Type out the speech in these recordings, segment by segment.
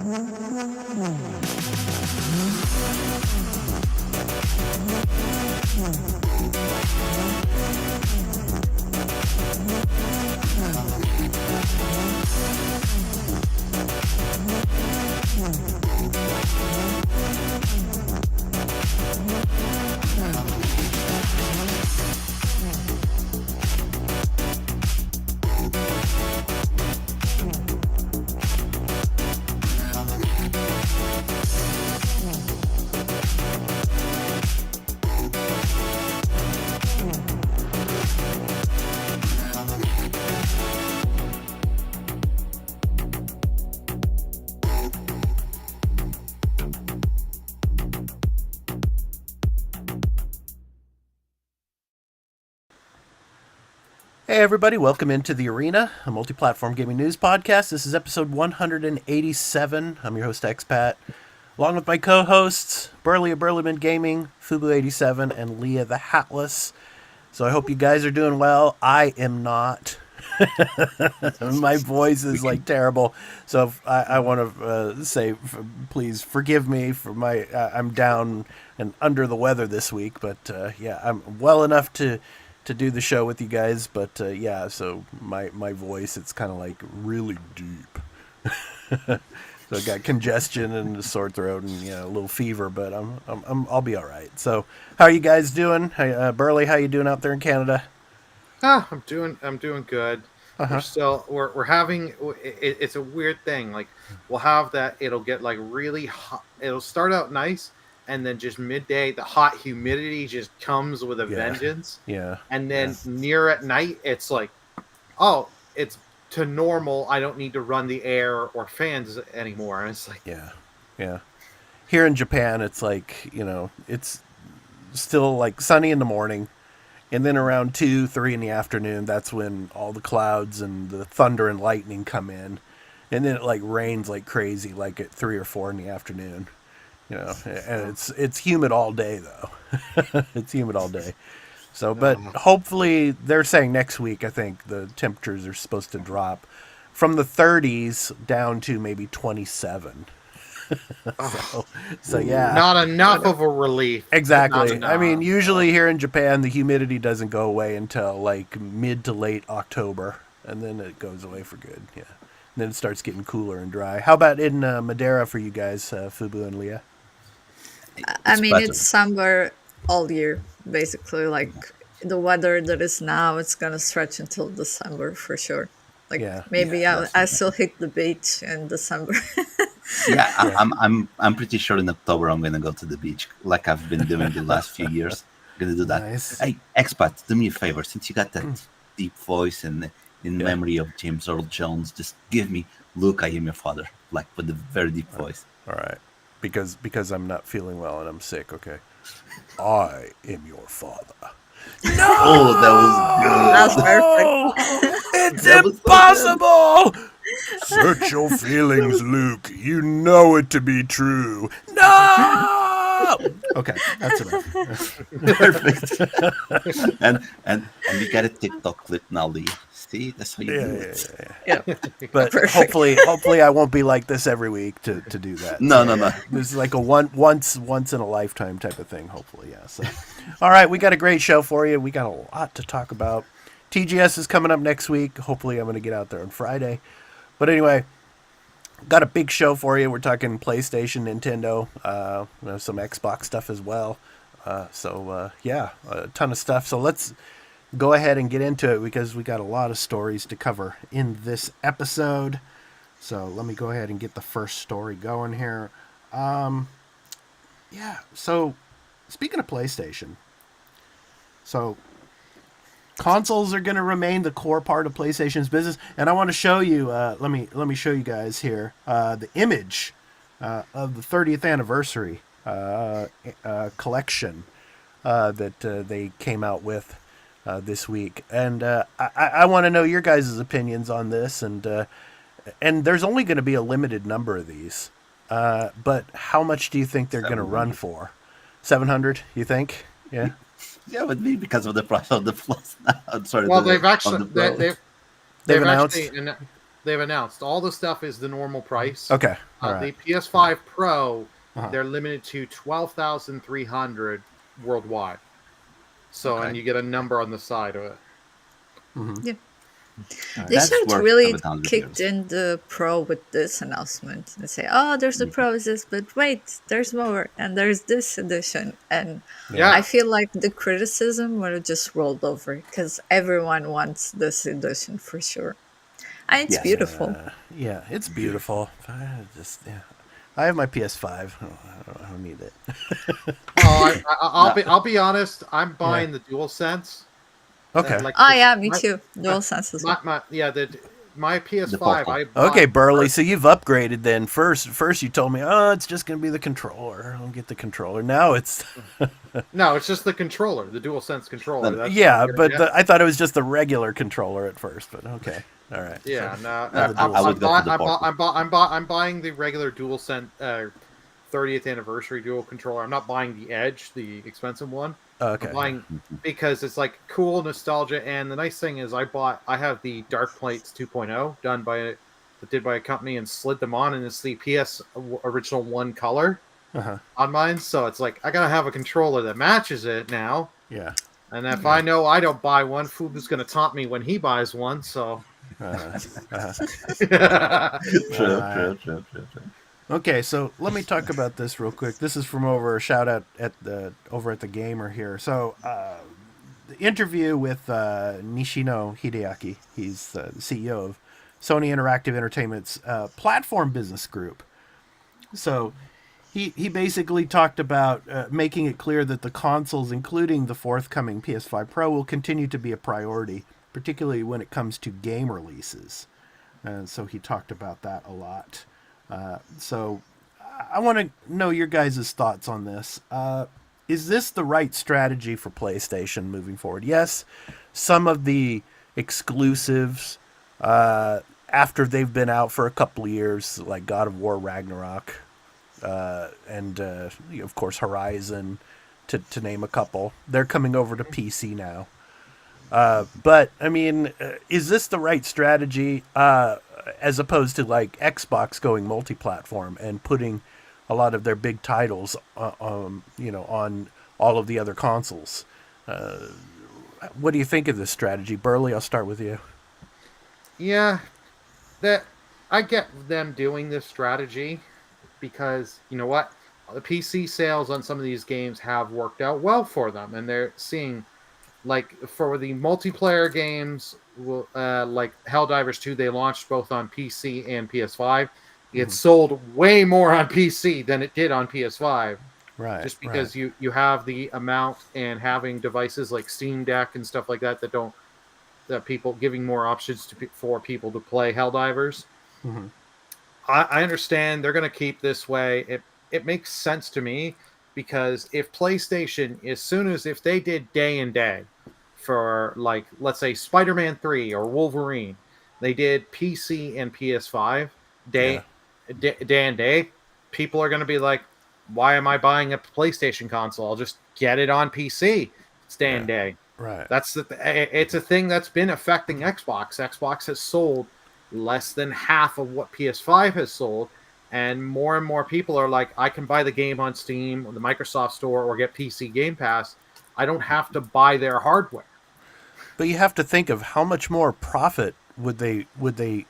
Hey everybody, welcome into The Arena, a Multiplatform Gaming News Podcast. This is episode 187. I'm your host, Expat, along with my co-hosts, Burley of Burleyman Gaming, Fubu87, and Leah the Hatless. So I hope you guys are doing well. I am not. My voice is like terrible. So I want to say, please forgive me for my, I'm down and under the weather this week. But yeah, I'm well enough to do the show with you guys, but yeah, so my voice, it's kind of like really deep. So I got congestion and a sore throat and a little fever, but I'll be all right. So how are you guys doing? Hey, Burley, how you doing out there in Canada? I'm doing good. We're having, it's a weird thing. Like we'll have that, it'll get like really hot. It'll start out nice, and then just midday, the hot humidity just comes with a vengeance. Yeah. And then near at night, it's like, oh, it's to normal. I don't need to run the air or fans anymore. And it's like, yeah. Here in Japan, it's like, it's still like sunny in the morning. And then around 2, 3 in the afternoon, that's when all the clouds and the thunder and lightning come in. And then it like rains like crazy, like at 3 or 4 in the afternoon. And it's humid all day though. It's humid all day. So, but hopefully they're saying next week, I think the temperatures are supposed to drop from the 30s down to maybe 27. so yeah. Not enough of a relief. Exactly. I mean, usually here in Japan, the humidity doesn't go away until like mid to late October, and then it goes away for good. Yeah. And then it starts getting cooler and dry. How about in Madeira for you guys, Fubu and Leah? It's summer all year, basically. Like the weather that is now, it's gonna stretch until December for sure. Like maybe I still hit the beach in December. I'm pretty sure in October I'm gonna go to the beach, like I've been doing the last few years. I'm gonna do that. Nice. Hey, expat, do me a favor, since you got that deep voice and in memory of James Earl Jones, just give me "Luke, I am your father," like with a very deep voice. All right. Because I'm not feeling well and I'm sick, okay? I am your father. No! Oh, that was good. That's perfect. It's impossible! Search your feelings, Luke. You know it to be true. No! Okay, that's enough. Perfect. and we got a TikTok clip now, Lee. See, that's how you do it. Yeah. But hopefully I won't be like this every week to do that. No. This is like a once in a lifetime type of thing, hopefully, yeah. So all right, we got a great show for you. We got a lot to talk about. TGS is coming up next week. Hopefully I'm going to get out there on Friday. But anyway, got a big show for you. We're talking PlayStation, Nintendo, some Xbox stuff as well. So a ton of stuff. So let's go ahead and get into it because we got a lot of stories to cover in this episode. So let me go ahead and get the first story going here. So speaking of PlayStation, so consoles are going to remain the core part of PlayStation's business, and I want to show you. Let me show you guys here the image of the 30th anniversary collection that they came out with this week, and I want to know your guys' opinions on this. And there's only going to be a limited number of these, but how much do you think they're going to run for? 700? You think? Yeah. Yeah, it would be because of the price of the Plus. I'm sorry. Well, they've announced. they've announced all the stuff is the normal price. Okay. All right. The PS5 Pro, they're limited to 12,300 worldwide. So, and you get a number on the side of it. Yeah. Right. They That's should worth really $700. kicked in the Pro with this announcement and say, "Oh, there's the Pro is this, but wait, there's more, and there's this edition." And I feel like the criticism would have just rolled over because everyone wants this edition for sure. And it's beautiful. Yeah, it's beautiful. I have my PS5. I don't need it. I'll be honest. I'm buying the DualSense. Okay. Me too. DualSense as well. My PS5. Okay, Burley. So you've upgraded then. First you told me, it's just going to be the controller. I'll get the controller. Now it's no, it's just the controller, the DualSense controller. That's I thought it was just the regular controller at first. But okay, all right. Yeah, so, I'm buying the regular DualSense 30th anniversary dual controller. I'm not buying the Edge, the expensive one. Okay. I'm buying because it's like cool nostalgia, and the nice thing is I have the Dark Plates 2.0 done by a company and slid them on, and it's the PS original 1 color on mine. So it's like I gotta have a controller that matches it now. Yeah. And if I know I don't buy one, Fubu's gonna taunt me when he buys one. So. True. Okay, so let me talk about this real quick. This is from over a shout out over at the Gamer here. So the interview with Nishino Hideaki. He's the CEO of Sony Interactive Entertainment's platform business group. So he basically talked about making it clear that the consoles, including the forthcoming PS5 Pro, will continue to be a priority, particularly when it comes to game releases. And so he talked about that a lot. So I want to know your guys' thoughts on this. Is this the right strategy for PlayStation moving forward? Yes, some of the exclusives, after they've been out for a couple of years, like God of War Ragnarok, and of course Horizon, to name a couple, they're coming over to PC now. But I mean, is this the right strategy? As opposed to like Xbox going multi-platform and putting a lot of their big titles, on all of the other consoles. What do you think of this strategy, Burley? I'll start with you. Yeah, I get them doing this strategy because you know what, the PC sales on some of these games have worked out well for them, and they're seeing, like for the multiplayer games. Like Helldivers 2, they launched both on PC and PS5. It sold way more on PC than it did on PS5. Right. Just because you have the amount and having devices like Steam Deck and stuff like that that people giving more options for people to play Helldivers. Mm-hmm. I understand they're going to keep this way. It makes sense to me because if PlayStation, if they did day and day, for like let's say Spider-Man 3 or Wolverine, they did PC and PS5 day and day, people are going to be like, why am I buying a PlayStation console? I'll just get it on PC. It's day and day. Right. It's a thing that's been affecting Xbox. Xbox has sold less than half of what PS5 has sold, and more people are like, I can buy the game on Steam or the Microsoft Store or get PC Game Pass. I don't have to buy their hardware. But you have to think of how much more profit would they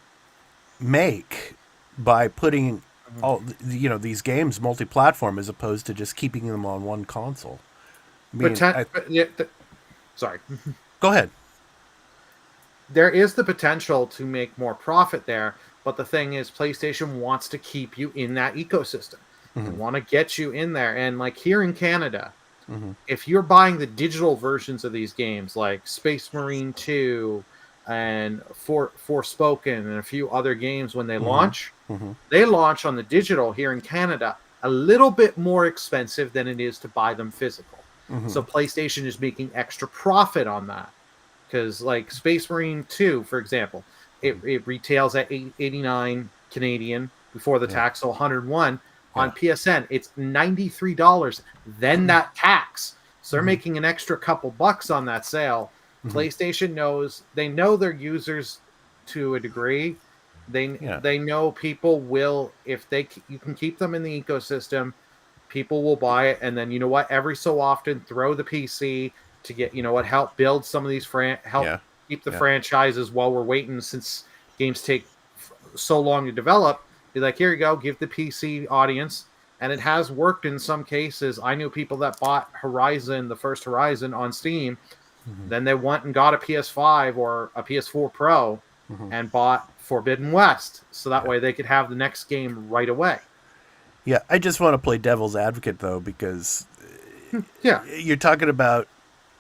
make by putting all these games multi-platform as opposed to just keeping them on one console. I mean, sorry. Go ahead. There is the potential to make more profit there, but the thing is, PlayStation wants to keep you in that ecosystem. They want to get you in there, and like here in Canada. If you're buying the digital versions of these games like Space Marine 2 and Forspoken and a few other games when they launch, they launch on the digital here in Canada a little bit more expensive than it is to buy them physical. So PlayStation is making extra profit on that. Because like Space Marine 2, for example, it retails at 89 Canadian before the tax, so 101. On PSN, it's $93, then that tax. So they're making an extra couple bucks on that sale. PlayStation knows, they know their users to a degree. They know people will, if you can keep them in the ecosystem, people will buy it, and then you know what? Every so often, throw the PC to get help build some of these keep the franchises while we're waiting, since games take so long to develop. Be like, here you go, give the PC audience, and it has worked in some cases. I knew people that bought the first Horizon on Steam, then they went and got a PS5 or a PS4 Pro and bought Forbidden West, so that way they could have the next game right away. Yeah, I just want to play devil's advocate, though, because you're talking about,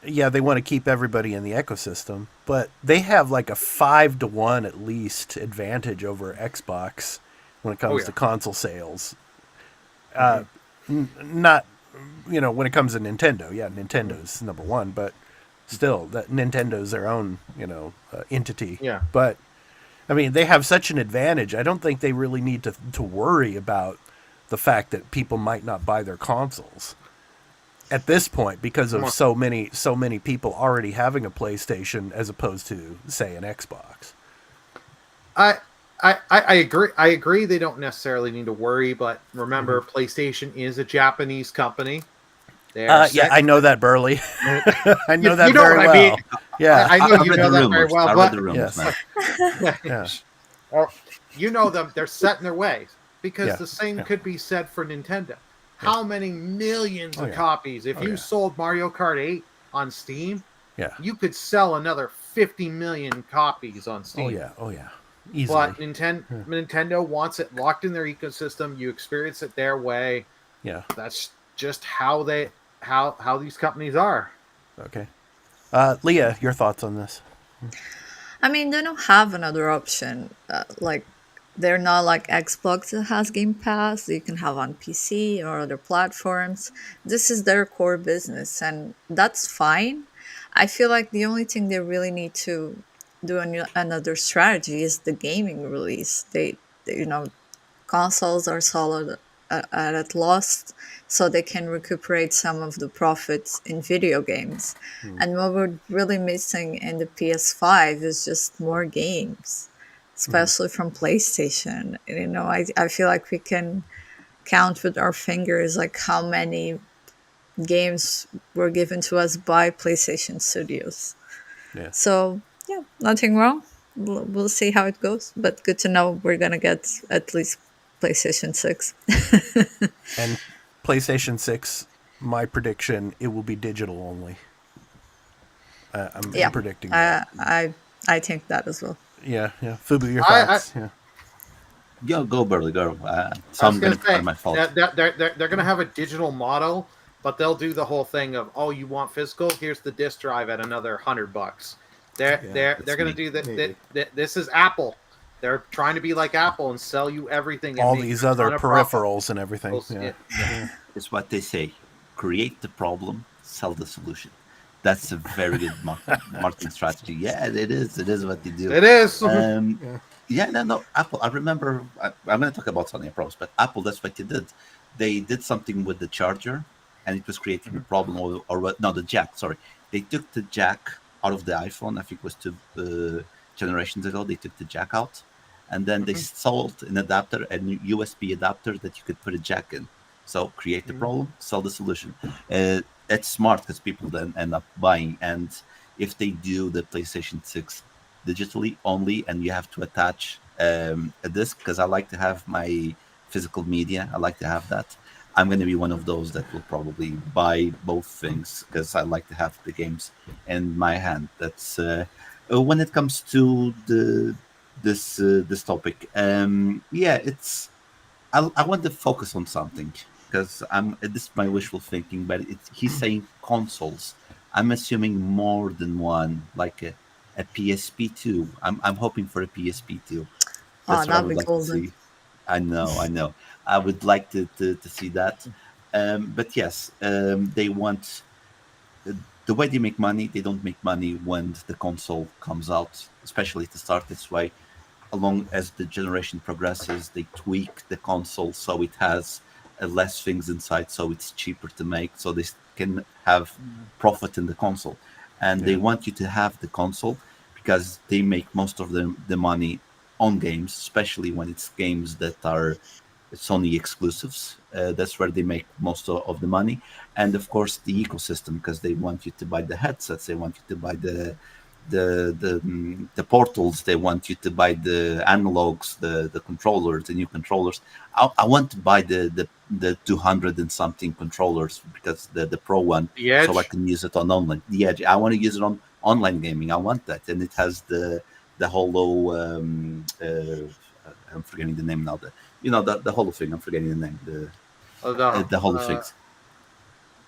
they want to keep everybody in the ecosystem, but they have like a 5-to-1 at least advantage over Xbox when it comes to console sales. Not, when it comes to Nintendo. Yeah, Nintendo's number one, but still, that Nintendo's their own, entity. Yeah. But, I mean, they have such an advantage. I don't think they really need to worry about the fact that people might not buy their consoles at this point because of so many people already having a PlayStation as opposed to, say, an Xbox. I agree. I agree. They don't necessarily need to worry, but remember, PlayStation is a Japanese company. I know that, Burley. I know that very well. I mean, I know you know that very well. I read the rumors, man. You know them. They're set in their ways. Because the same could be said for Nintendo. How many millions of copies? If you sold Mario Kart 8 on Steam, you could sell another 50 million copies on Steam. Oh yeah. Easily. But Nintendo wants it locked in their ecosystem. You experience it their way. Yeah. That's just how these companies are. Okay. Leah, your thoughts on this? I mean, they don't have another option. They're not like Xbox that has Game Pass that you can have on PC or other platforms. This is their core business, and that's fine. I feel like the only thing they really need to do another strategy is the gaming release. They consoles are solid at loss, so they can recuperate some of the profits in video games. And what we're really missing in the PS5 is just more games. Especially from PlayStation. I feel like we can count with our fingers like how many games were given to us by PlayStation Studios. Yeah. So, nothing wrong. We'll see how it goes. But good to know we're going to get at least PlayStation 6. And PlayStation 6, my prediction, it will be digital only. I'm predicting that. I think that as well. Yeah. Fubu, your thoughts? Go, Burley, go. My fault. They're going to have a digital model, but they'll do the whole thing of, you want physical? Here's the disc drive at another $100. They're going to do that. This is Apple. They're trying to be like Apple and sell you everything. All these other peripherals and everything. It's what they say: create the problem, sell the solution. That's a very good marketing strategy. Yeah, it is. It is what they do. It is. No. Apple. I remember. I'm going to talk about Sony Pros, but Apple. That's what they did. They did something with the charger, and it was creating a problem. The jack. Sorry, they took the jack out of the iPhone. I think it was 2 generations ago. They took the jack out, and then they sold an adapter, a USB adapter that you could put a jack in. So create the problem, sell the solution. It's smart because people then end up buying. And if they do the PlayStation 6 digitally only, and you have to attach a disc, because I like to have my physical media, I like to have that. I'm going to be one of those that will probably buy both things because I like to have the games in my hand. That's when it comes to this topic. It's I want to focus on something. Because this is my wishful thinking, but he's saying consoles. I'm assuming more than one, like a PSP2. I'm hoping for a PSP2. That'd be golden. I know. I would like to see that. But yes, they want the way they make money. They don't make money when the console comes out, especially to start this way. Along as the generation progresses, they tweak the console so it has less things inside, so it's cheaper to make, so they can have profit in the console. And they want you to have the console because they make most of the money own games, especially when it's games that are Sony exclusives. That's where they make most of the money, and of course the ecosystem, because they want you to buy the headsets, they want you to buy the portals, they want you to buy the analogs, the controllers, the new controllers. I want to buy the 200 and something controllers, because the pro one, so I can use it on online. The Edge, I want to use it on online gaming. I want that, and it has the holo. I'm forgetting the name now. The holo thing. I'm forgetting the name. The holo things.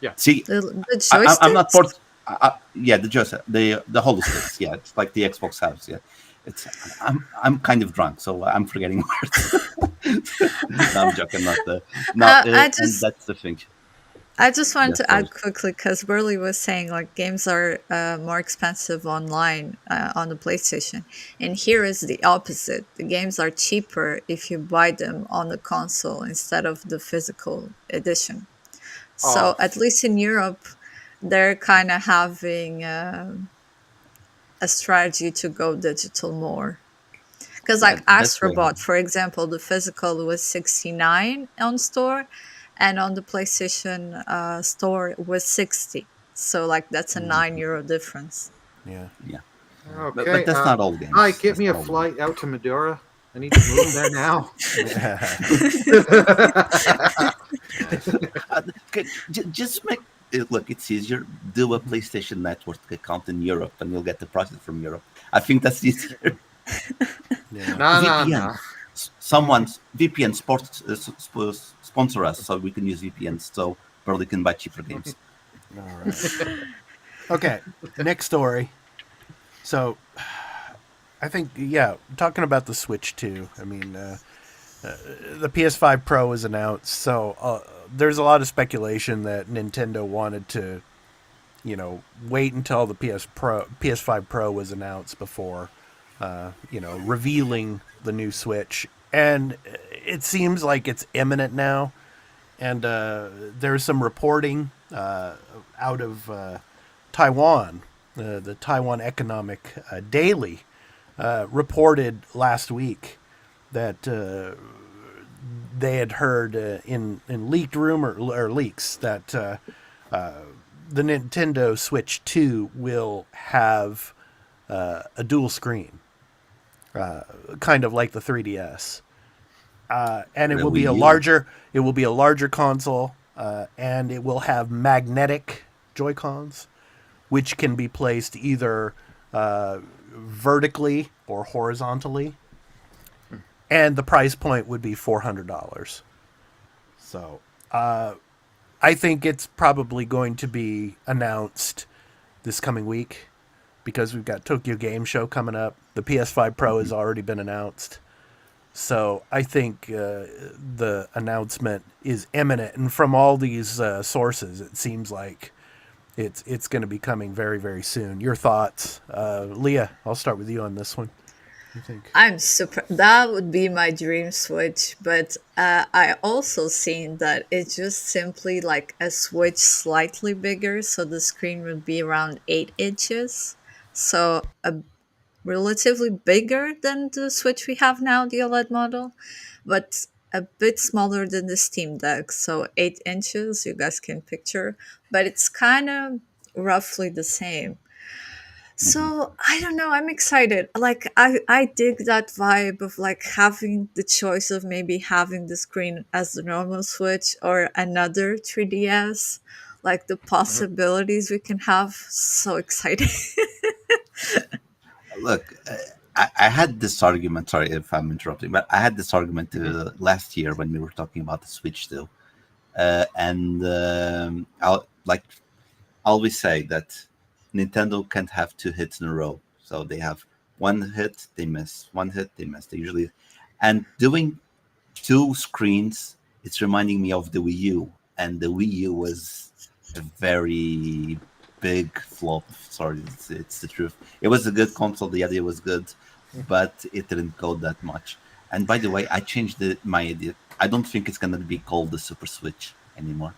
Yeah. See, I'm not for. Yeah, the joystick, the holo sticks. Yeah, it's like the Xbox has. Yeah, it's. I'm kind of drunk, so I'm forgetting words. No, I'm joking. That's the thing. I just wanted to add quickly, because Burley was saying like games are more expensive online on the PlayStation, and here is the opposite. The games are cheaper if you buy them on the console instead of the physical edition. So at least in Europe, they're kind of having a strategy to go digital more. Because like Astrobot, for example, the physical was $69 on store, and on the PlayStation store was $60. So like that's a €9 difference. Yeah. Okay, but that's not all games. Hi, get me a flight out to Madura. I need to move there now. Just make look. It's easier. Do a PlayStation Network account in Europe, and you'll get the prices from Europe. I think that's easier. No. Someone's VPN sponsor us, so we can use VPNs, so Burley can buy cheaper games. All right. Okay, next story. So, I think, talking about the Switch 2, I mean, the PS5 Pro was announced, so there's a lot of speculation that Nintendo wanted to, wait until the PS5 Pro was announced before, revealing the new Switch. And it seems like it's imminent now. And there's some reporting out of Taiwan. The Taiwan Economic Daily reported last week that they had heard in leaked rumor or leaks that the Nintendo Switch 2 will have a dual screen, kind of like the 3DS, and it will be a larger console, and it will have magnetic Joy-Cons, which can be placed either vertically or horizontally, and the price point would be $400. So I think it's probably going to be announced this coming week, because we've got Tokyo Game Show coming up. The PS5 Pro has already been announced. So I think the announcement is imminent. And from all these sources, it seems like it's going to be coming very, very soon. Your thoughts? Leah, I'll start with you on this one. What do you think? I'm super. That would be my dream Switch. But I also seen that it's just simply like a Switch slightly bigger. So the screen would be around 8 inches. So relatively bigger than the Switch we have now, the OLED model, but a bit smaller than the Steam Deck. So 8 inches, you guys can picture, but it's kind of roughly the same. So I don't know, I'm excited. Like I dig that vibe of like having the choice of maybe having the screen as the normal Switch or another 3DS. Like the possibilities we can have, so exciting. Look, I had this argument. Sorry if I'm interrupting, but I had this argument last year when we were talking about the Switch too, and I'll always say that Nintendo can't have 2 hits in a row. So they have one hit, they miss. One hit, they miss. They usually, and doing 2 screens, it's reminding me of the Wii U, and the Wii U was a very big flop. Sorry, it's the truth. It was a good console. The idea was good, but it didn't go that much. And by the way, I changed my idea. I don't think it's going to be called the Super Switch anymore,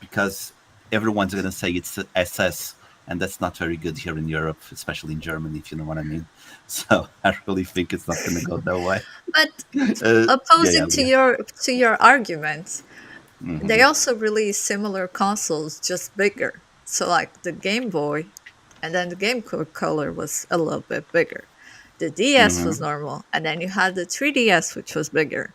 because everyone's going to say it's the SS and that's not very good here in Europe, especially in Germany, if you know what I mean. So I really think it's not going to go that way. But opposing to your argument, they also release similar consoles, just bigger. So like the Game Boy, and then the Game Color was a little bit bigger. The DS was normal, and then you had the 3DS, which was bigger.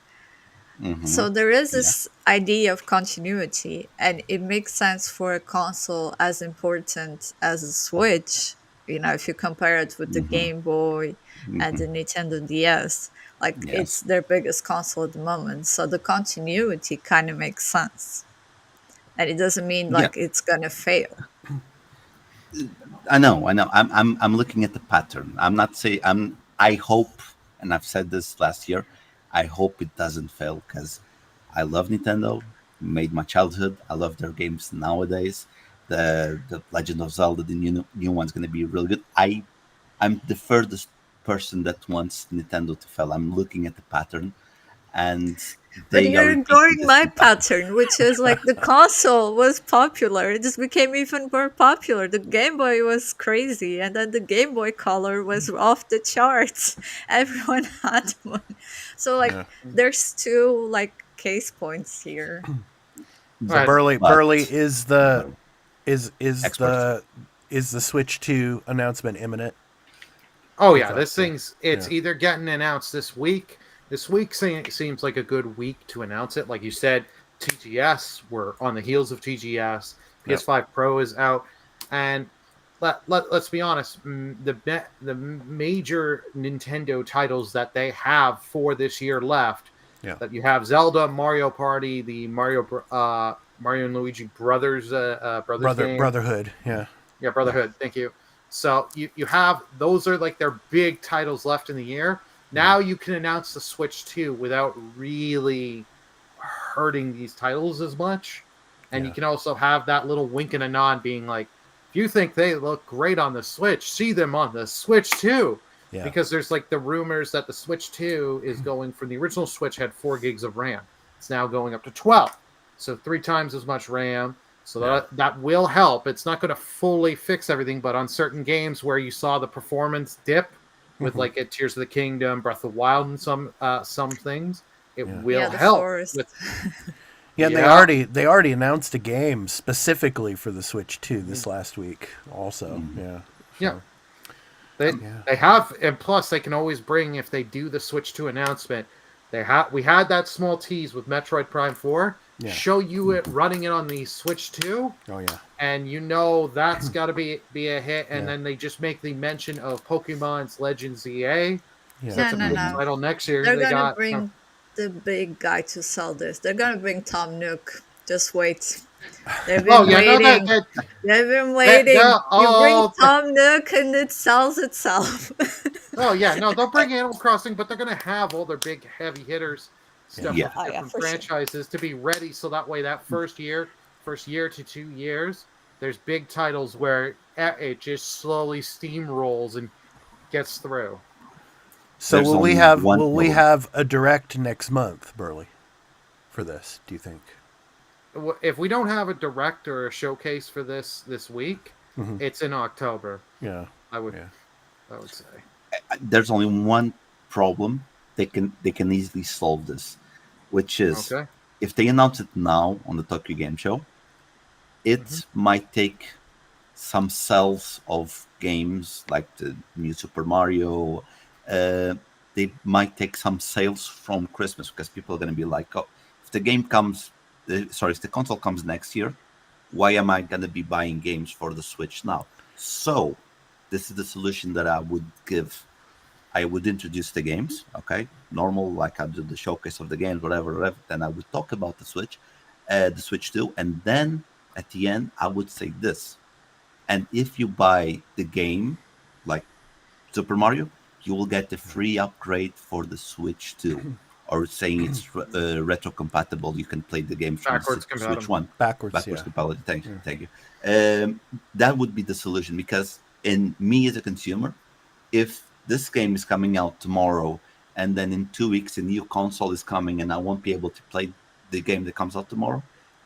So there is this idea of continuity, and it makes sense for a console as important as a Switch. If you compare it with the Game Boy and the Nintendo DS, it's their biggest console at the moment. So the continuity kind of makes sense, and it doesn't mean it's gonna fail. I know. I'm looking at the pattern. I'm not saying I hope, and I've said this last year, I hope it doesn't fail because I love Nintendo. Made my childhood. I love their games nowadays. The Legend of Zelda, the new one's going to be really good. I'm the furthest person that wants Nintendo to fail. I'm looking at the pattern, and but you're ignoring my pattern, which is like the console was popular. It just became even more popular. The Game Boy was crazy, and then the Game Boy Color was off the charts. Everyone had one. So there's two case points here. So Burley is the Switch 2 announcement imminent? Oh yeah, it's either getting announced this week. This week seems like a good week to announce it. Like you said, TGS, we're on the heels of TGS. PS5 Pro is out. And let's be honest, the major Nintendo titles that they have for this year left, that you have Zelda, Mario Party, the Mario and Luigi Brothers game. Brotherhood, Brotherhood, thank you. So you have, those are like their big titles left in the year. Now you can announce the Switch 2 without really hurting these titles as much. And you can also have that little wink and a nod being like, if you think they look great on the Switch, see them on the Switch 2. Yeah. Because there's the rumors that the Switch 2 is going from the original Switch had 4 gigs of RAM. It's now going up to 12. So 3 times as much RAM. So that will help. It's not going to fully fix everything, but on certain games where you saw the performance dip, with at Tears of the Kingdom, Breath of the Wild, and some things, it will help. They already announced a game specifically for the Switch 2 this last week. Also, they have, and plus they can always bring, if they do the Switch 2 announcement, we had that small tease with Metroid Prime 4. Show you it running it on the Switch 2. Oh yeah. And that's got to be a hit. And then they just make the mention of Pokemon's Legends EA. Yeah. That's a big title next year. They're going to bring the big guy to sell this. They're going to bring Tom Nook. Just wait. They've been waiting. They've been waiting. You bring Tom Nook and it sells itself. They'll bring Animal Crossing, but they're going to have all their big heavy hitters. Stuff with different franchises to be ready, so that way that first year to 2 years, there's big titles where it just slowly steamrolls and gets through. So will we have a direct next month, Burley, for this, do you think? If we don't have a direct or a showcase for this week, it's in October. Yeah. I would say. There's only one problem. They can easily solve this, which is if they announce it now on the Tokyo Game Show, it might take some sales of games like the new Super Mario. They might take some sales from Christmas because people are going to be like, oh, if the console comes next year, why am I going to be buying games for the Switch now? So this is the solution that I would give. I would introduce the games, normal, like I do the showcase of the games, whatever. Then I would talk about the Switch 2, and then at the end I would say this. And if you buy the game, like Super Mario, you will get the free upgrade for the Switch 2, or saying it's retro compatible. You can play the game from Switch 1. Backwards compatibility. Thank you. That would be the solution, because in me as a consumer, if this game is coming out tomorrow, and then in 2 weeks a new console is coming, and I won't be able to play the game that comes out tomorrow,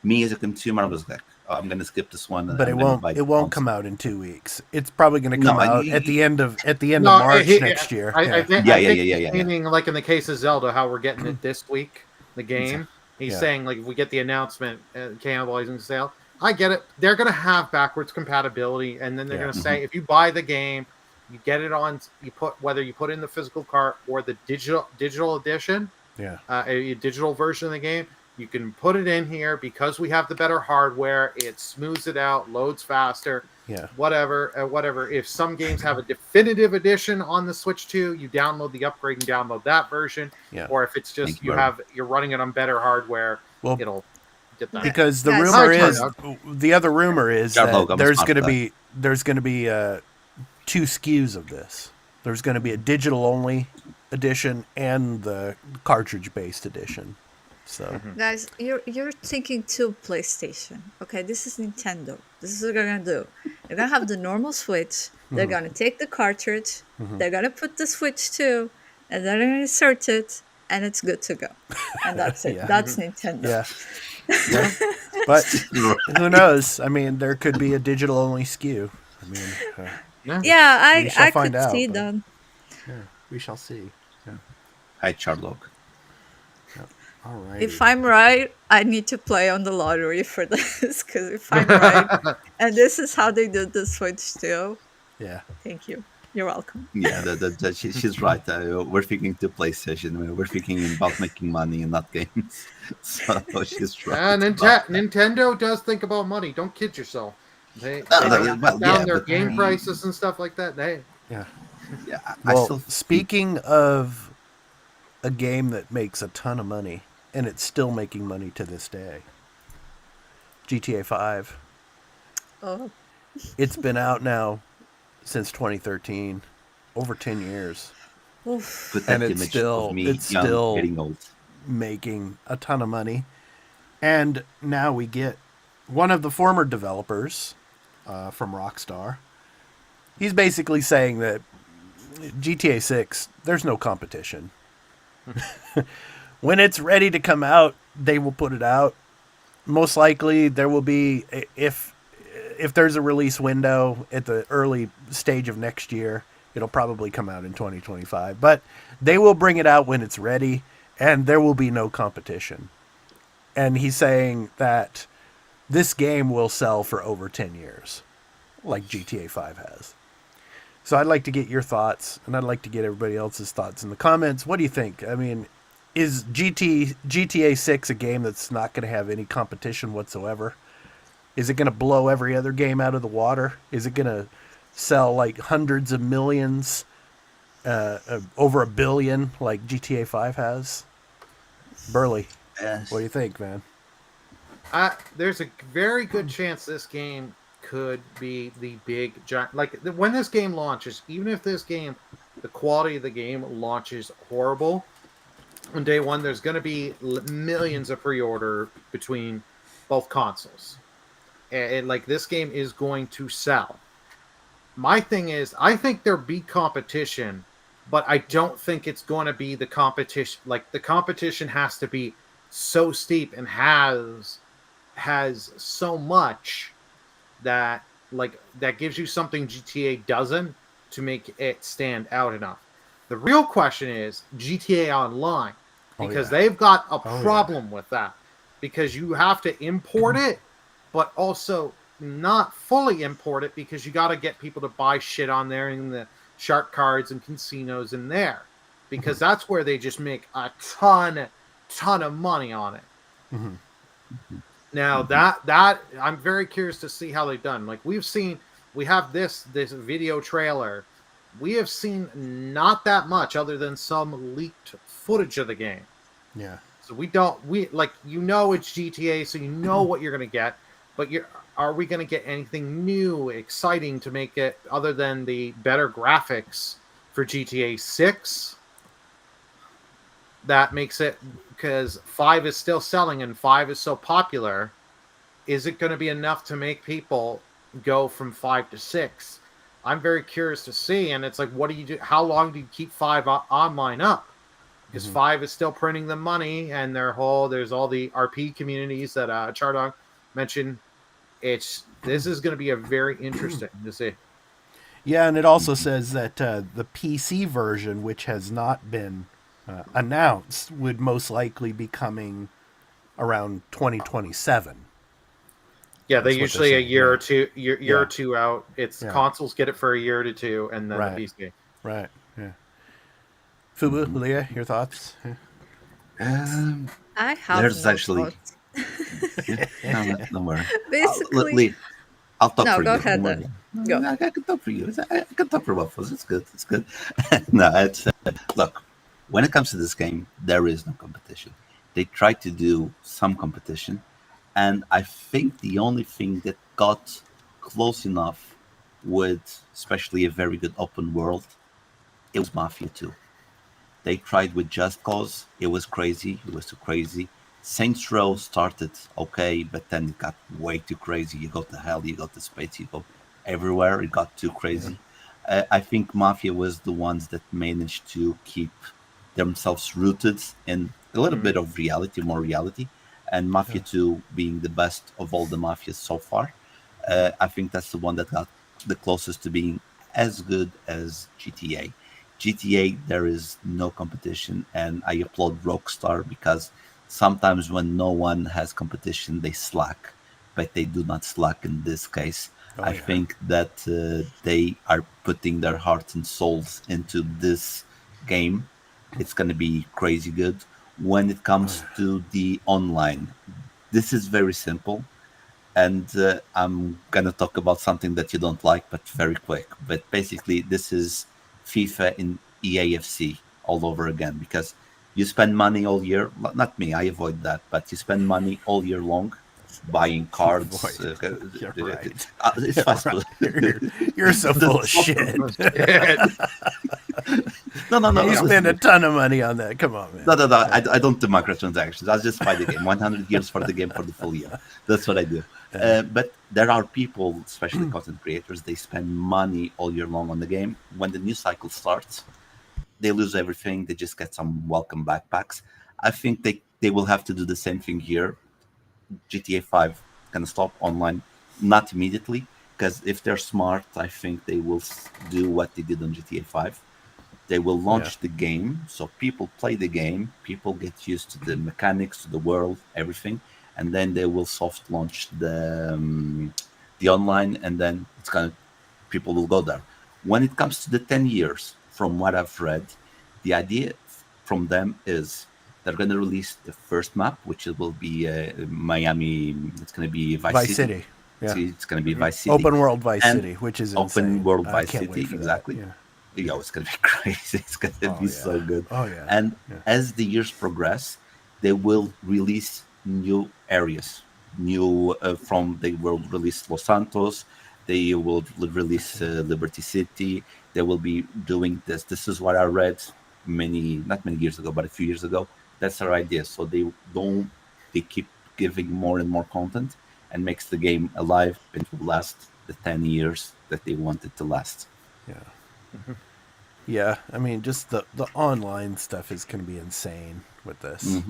me as a consumer, I was like, oh, I'm going to skip this one. But it won't come out in 2 weeks. It's probably going to come out at the end of March next year. I think yeah. Meaning, like in the case of Zelda, how we're getting it this week, the game. He's saying, like, if we get the announcement, cannibalizing sale. I get it. They're going to have backwards compatibility, and then they're going to say, if you buy the game, you get it on. Whether you put in the physical cart or the digital edition, a digital version of the game. You can put it in here because we have the better hardware. It smooths it out, loads faster. Yeah. Whatever. If some games have a definitive edition on the Switch 2, you download the upgrade and download that version. Yeah. Or if it's just you're running it on better hardware, it'll get that. Because the other rumor is that there's going to be 2 SKUs of this. There's going to be a digital only edition and the cartridge based edition. So guys, you're thinking too PlayStation. Okay, this is Nintendo. This is what they're gonna do. They're gonna have the normal Switch. They're gonna take the cartridge. They're gonna put the Switch 2, and then they're gonna insert it, and it's good to go. And that's it. That's Nintendo. Yeah. But who knows? I mean, there could be a digital only SKU. I mean, I could see them. Yeah, we shall see. Yeah. Hi, Charlotte. Alrighty. If I'm right, I need to play on the lottery for this, because if I'm right, and this is how they did the Switch too. Yeah. Thank you. You're welcome. Yeah, she's right. We're thinking to PlayStation. We're thinking about making money and not games. So she's right. Nintendo does think about money. Don't kid yourself. They down their game prices and stuff like that. Yeah. Well, speaking of a game that makes a ton of money, and it's still making money to this day, GTA 5. Oh. It's been out now since 2013, over 10 years. Oof. And it's still making a ton of money. And now we get one of the former developers from Rockstar. He's basically saying that GTA 6, there's no competition. When it's ready to come out, they will put it out. Most likely there will be, if there's a release window at the early stage of next year, it'll probably come out in 2025. But they will bring it out when it's ready, and there will be no competition. And he's saying that this game will sell for over 10 years, like GTA 5 has. So I'd like to get your thoughts, and I'd like to get everybody else's thoughts in the comments. What do you think? I mean, is GTA 6 a game that's not going to have any competition whatsoever? Is it going to blow every other game out of the water? Is it going to sell like hundreds of millions, over 1 billion like GTA 5 has? Burley, what do you think, man? There's a very good chance this game could be the big giant. Like when this game launches, even if the quality of the game launches horrible on day one, there's going to be millions of pre-order between both consoles, and like this game is going to sell. My thing is, I think there'll be competition, but I don't think it's going to be the competition. Like the competition has to be so steep and has so much that gives you something GTA doesn't to make it stand out enough. The real question is GTA Online, because they've got a problem with that, because you have to import it, but also not fully import it, because you got to get people to buy shit on there and the shark cards and casinos in there, because that's where they just make a ton of money on it. Now that I'm very curious to see how they've done. Like we have this video trailer. We have seen not that much other than some leaked footage of the game. Yeah. So it's GTA, so you know what you're gonna get, but are we gonna get anything new, exciting to make it other than the better graphics for GTA 6? That makes it, because 5 is still selling and 5 is so popular. Is it going to be enough to make people go from 5 to 6? I'm very curious to see. And it's like, what do you do? How long do you keep 5 online up? because 5 is still printing them money, and there's all the RP communities that Chardog mentioned. This is going to be a very interesting to see. Yeah, and it also says that the PC version, which has not been announced, would most likely be coming around 2027. Yeah, they usually a year or two, or two out. It's consoles get it for a year to two, and then the PC. Right. Yeah. Fubu, Leah, your thoughts? I have there's no actually. thoughts. Don't worry. Basically, I'll talk for you. Go ahead then. Go. I can talk for you. I can talk for both of us. It's good. It's good. No, it's look. When it comes to this game, there is no competition. They tried to do some competition, and I think the only thing that got close enough with, especially a very good open world, it was Mafia 2. They tried with Just Cause. It was crazy. It was too crazy. Saints Row started okay, but then it got way too crazy. You go to hell, you go to space, you go everywhere. It got too crazy. I think Mafia was the ones that managed to keep themselves rooted in a little bit of reality, more reality. And Mafia 2 being the best of all the Mafias so far. I think that's the one that got the closest to being as good as GTA. GTA, there is no competition, and I applaud Rockstar because sometimes when no one has competition, they slack, but they do not slack in this case. I think that they are putting their hearts and souls into this game. It's going to be crazy good. When it comes to the online, this is very simple. And I'm going to talk about something that you don't like, but very quick. But basically, this is FIFA in EAFC all over again, because you spend money all year. Not me, I avoid that. But you spend money all year long buying cards. You're right. It's fast. You're so full of shit. No. You spend a ton of money on that. Come on, man. No. I don't do microtransactions. I just buy the game. 100 years for the game for the full year. That's what I do. But there are people, especially content creators, they spend money all year long on the game. When the new cycle starts, they lose everything. They just get some welcome backpacks. I think they will have to do the same thing here. GTA 5 can stop online, not immediately, because if they're smart, I think they will do what they did on GTA 5. They will launch the game, so people play the game, people get used to the mechanics, to the world, everything, and then they will soft launch the online, and then people will go there. When it comes to the 10 years, from what I've read, the idea from them is they're going to release the first map, which will be Miami. It's going to be Vice City. Yeah. It's going to be Vice City. Open world Vice City, which is insane. Open world Vice City, exactly. Yeah. It's going to be crazy. It's going to be so good. Oh, yeah. And as the years progress, they will release new areas. They will release Los Santos. They will release Liberty City. They will be doing this. This is what I read not many years ago, but a few years ago. That's our idea. So they keep giving more and more content and makes the game alive and will last the 10 years that they want it to last. Yeah. Yeah, I mean, just the online stuff is going to be insane with this.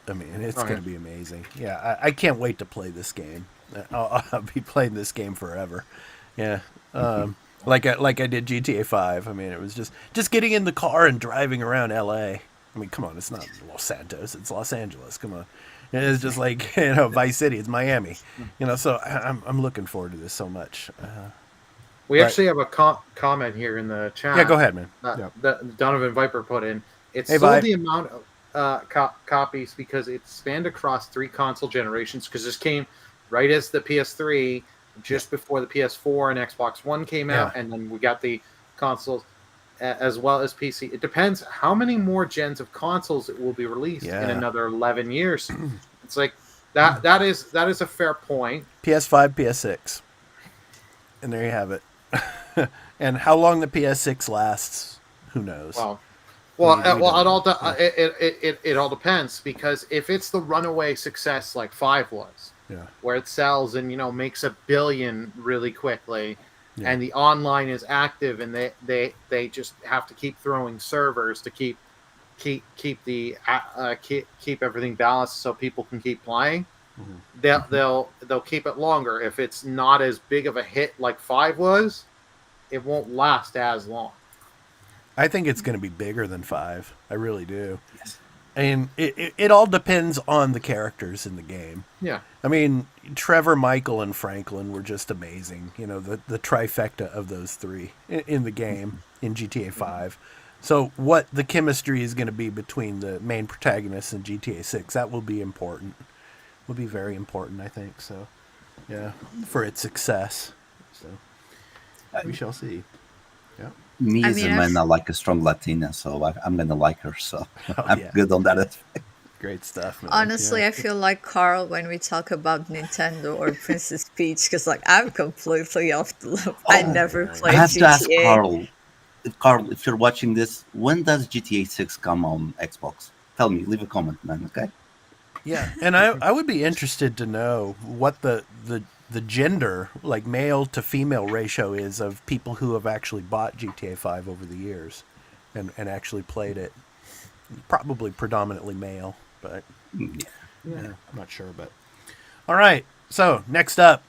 I mean, it's going to be amazing. Yeah, I can't wait to play this game. I'll be playing this game forever. Yeah. Like I did GTA 5. I mean, it was just getting in the car and driving around LA. I mean, come on, it's not Los Santos, it's Los Angeles. Come on. It's just like, Vice City, it's Miami. So I'm looking forward to this so much. We actually have a comment here in the chat. Yeah, go ahead, man. That Donovan Viper put in. It sold the amount of copies because it spanned across 3 console generations, because this came right as the PS3, just before the PS4 and Xbox One came out, and then we got the consoles as well as PC. It depends how many more gens of consoles it will be released in another 11 years. It's like that is a fair point. PS5, PS6. And there you have it. And how long the PS6 lasts, who knows? It all depends, because if it's the runaway success like 5 was, where it sells and makes $1 billion really quickly, and the online is active, and they just have to keep throwing servers to keep keep everything balanced so people can keep playing, they'll keep it longer. If it's not as big of a hit like 5 was, it won't last as long. I think it's going to be bigger than 5. I really do. Yes. And it all depends on the characters in the game. Yeah. I mean, Trevor, Michael, and Franklin were just amazing. You know, the trifecta of those 3 in the game in GTA 5. So what the chemistry is going to be between the main protagonists in GTA 6, that will be important. Will be very important, I think. So, yeah, for its success. So, we shall see. Yeah. Me as a man, I like a strong Latina, so I'm going to like her. So I'm good on that aspect. Great stuff, man. Honestly, I feel like Carl when we talk about Nintendo or Princess Peach, because like I'm completely off the loop. I never played GTA. I have to ask Carl, if you're watching this, when does GTA 6 come on Xbox? Tell me, leave a comment, man, okay? Yeah, and I would be interested to know what the gender, like male to female ratio is of people who have actually bought GTA 5 over the years and actually played it. Probably predominantly male, but I'm not sure. But all right, so next up,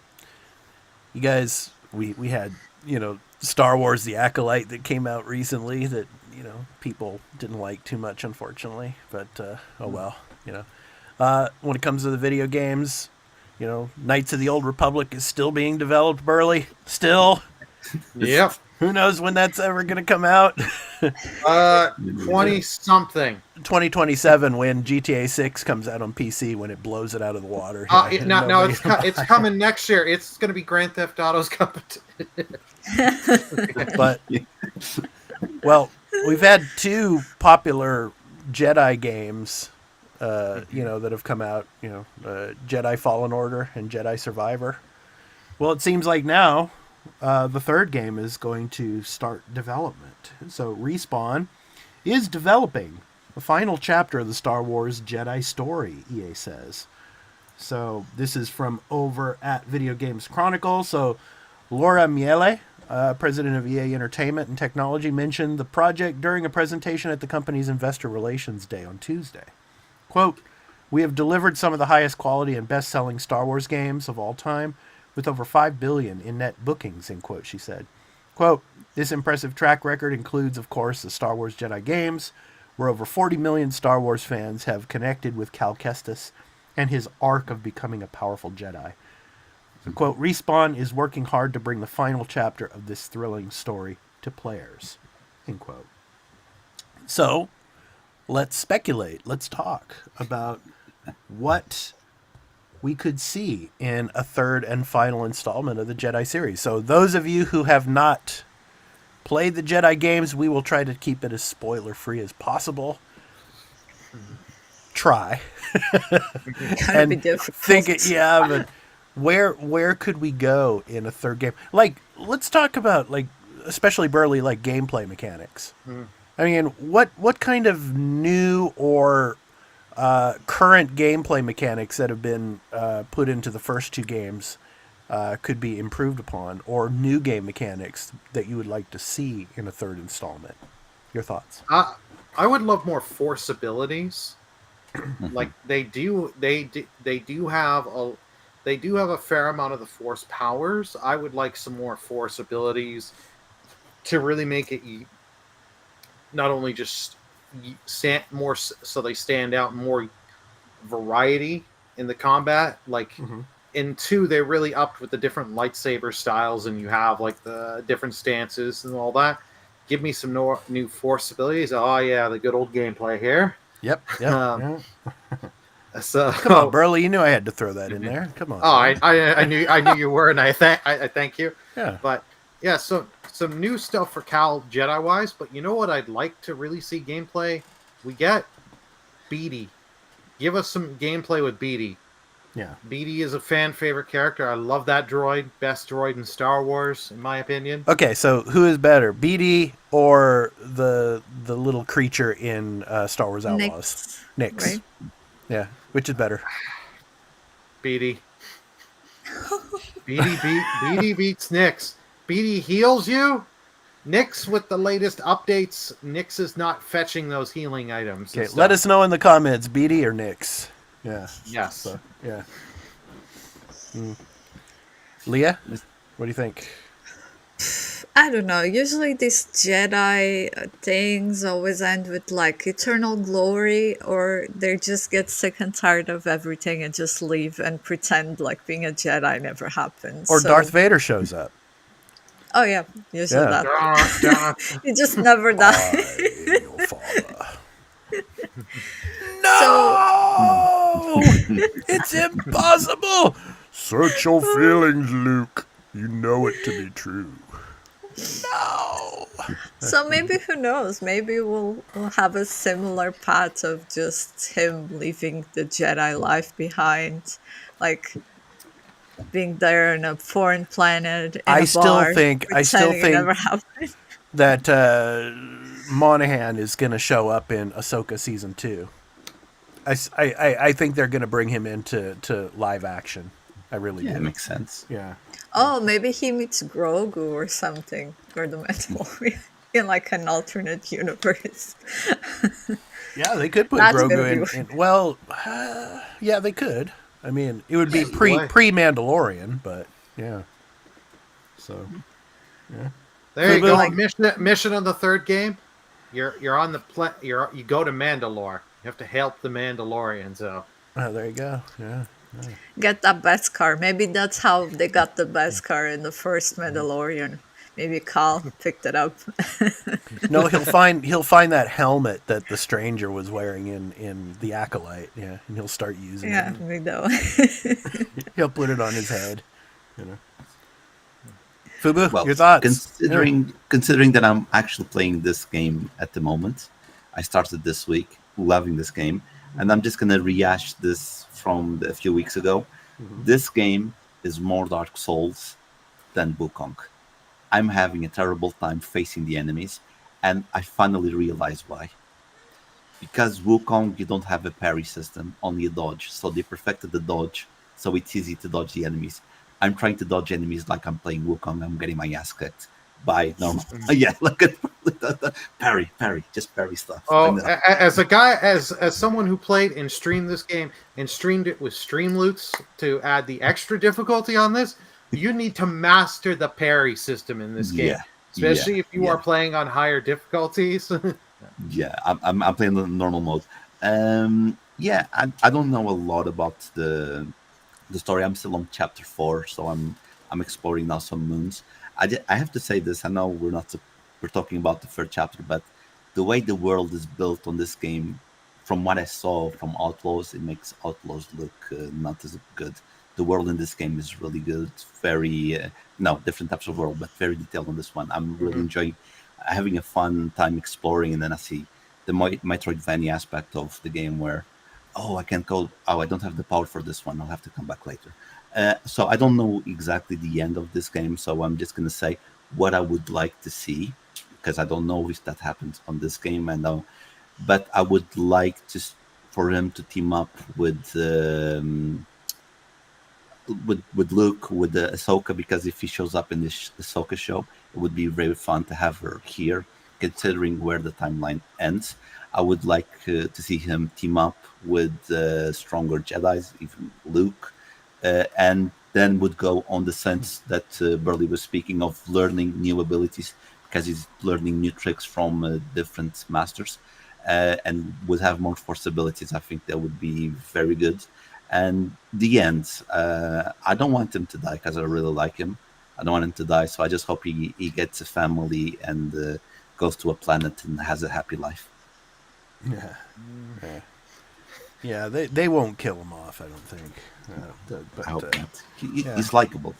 you guys, we had, Star Wars The Acolyte that came out recently that, people didn't like too much, unfortunately, but oh well, when it comes to the video games, Knights of the Old Republic is still being developed, Burley. Still. Yep. Who knows when that's ever going to come out? 20-something. 2027 when GTA 6 comes out on PC when it blows it out of the water. No, it's coming next year. It's going to be Grand Theft Auto's competition. But, well, we've had 2 popular Jedi games that have come out, Jedi Fallen Order and Jedi Survivor. Well, it seems like now the 3rd game is going to start development. So Respawn is developing the final chapter of the Star Wars Jedi story, EA says. So this is from over at Video Games Chronicle. So Laura Miele, president of EA Entertainment and Technology, mentioned the project during a presentation at the company's Investor Relations Day on Tuesday. Quote, "We have delivered some of the highest quality and best-selling Star Wars games of all time, with over $5 billion in net bookings," end quote, she said. Quote, "This impressive track record includes, of course, the Star Wars Jedi games, where over 40 million Star Wars fans have connected with Cal Kestis and his arc of becoming a powerful Jedi. So, quote, Respawn is working hard to bring the final chapter of this thrilling story to players," end quote. So, let's speculate. Let's talk about what we could see in a 3rd and final installment of the Jedi series. So those of you who have not played the Jedi games, we will try to keep it as spoiler-free as possible. Try. Gotta be difficult. But where could we go in a 3rd game? Like, let's talk about, like, especially Burley, like gameplay mechanics. I mean, what kind of new or current gameplay mechanics that have been put into the first 2 games could be improved upon, or new game mechanics that you would like to see in a 3rd installment? Your thoughts? I would love more Force abilities. Like they do have a fair amount of the Force powers. I would like some more Force abilities to really make it not only just stand more so they stand out, more variety in the combat. Like in 2, they really upped with the different lightsaber styles, and you have like the different stances and all that. Give me some new Force abilities. Oh yeah, the good old gameplay here. Yep. So come on, Burley, you knew I had to throw that in there. Come on. Oh, I knew you were, and I thank you. Yeah. But yeah, so some new stuff for Cal Jedi wise, but you know what I'd like to really see gameplay? We get Beatty. Give us some gameplay with Beatty. Yeah. Beatty is a fan favorite character. I love that droid. Best droid in Star Wars, in my opinion. Okay, so who is better, Beatty or the little creature in Star Wars Outlaws? Nix. Right? Yeah. Which is better? Beatty. Beatty beats Nix. Beatty heals you. Nyx with the latest updates. Nyx is not fetching those healing items. Okay, let us know in the comments, BD or Nyx. Yeah. Yes. So, yeah. Leah, what do you think? I don't know. Usually these Jedi things always end with like eternal glory, or they just get sick and tired of everything and just leave and pretend like being a Jedi never happened. Or Darth Vader shows up. Oh yeah, usually that. He just never dies. Your father. No! It's impossible! Search your feelings, Luke. You know it to be true. No! So maybe, who knows, maybe we'll have a similar path of just him leaving the Jedi life behind, like being there in a foreign planet in I a still bar, think it never happened. that Monahan is going to show up in Ahsoka season 2. I think they're going to bring him into live action. I really do. Yeah, it makes sense. Yeah. Oh, maybe he meets Grogu or something, or the Mandalorian in like an alternate universe. Yeah, they could put That's Grogu in. Well, yeah, they could. I mean, it would be pre-Mandalorian, but yeah. So, yeah. There you go. Mission on the third game. You're on the you go to Mandalore. You have to help the Mandalorian. So. Oh, there you go. Yeah. Get that Beskar. Maybe that's how they got the Beskar in the first Mandalorian. Maybe Cal picked it up. No, he'll find that helmet that the stranger was wearing in the Acolyte. Yeah, and he'll start using it. Yeah, we know. He'll put it on his head. You know. Fubu, Well, your thoughts? Considering that I'm actually playing this game at the moment, I started this week, loving this game, and I'm just gonna rehash this from a few weeks ago. Mm-hmm. This game is more Dark Souls than Wukong. I'm having a terrible time facing the enemies, and I finally realized why. Because Wukong, you don't have a parry system, only a dodge. So they perfected the dodge, so it's easy to dodge the enemies. I'm trying to dodge enemies like I'm playing Wukong. I'm getting my ass kicked by normal. Yeah, look at parry, just parry stuff. Oh, as a guy, as someone who played and streamed this game and streamed it with Streamloots to add the extra difficulty on this, you need to master the parry system in this game, especially if you are playing on higher difficulties. Yeah, I'm playing the normal mode. I don't know a lot about the story. I'm still on chapter 4, so I'm exploring now some moons. I have to say this. I know we're talking about the third chapter, but the way the world is built on this game, from what I saw from Outlaws, it makes Outlaws look not as good. The world in this game is really good. Very different types of world, but very detailed on this one. I'm really enjoying, having a fun time exploring, and then I see the Metroidvania aspect of the game where, I can't go. I don't have the power for this one. I'll have to come back later. So I don't know exactly the end of this game. So I'm just gonna say what I would like to see, because I don't know if that happens on this game. But I would like for him to team up with Luke, with Ahsoka, because if he shows up in this Ahsoka show, it would be very fun to have her here, considering where the timeline ends. I would like to see him team up with stronger Jedis, even Luke, and then would go on the sense that Burley was speaking of, learning new abilities, because he's learning new tricks from different masters, and would have more force abilities. I think that would be very good. And the end, I don't want him to die because I really like him. I don't want him to die, so I just hope he gets a family and goes to a planet and has a happy life. Yeah. They won't kill him off, I don't think. But I hope not. He's likable.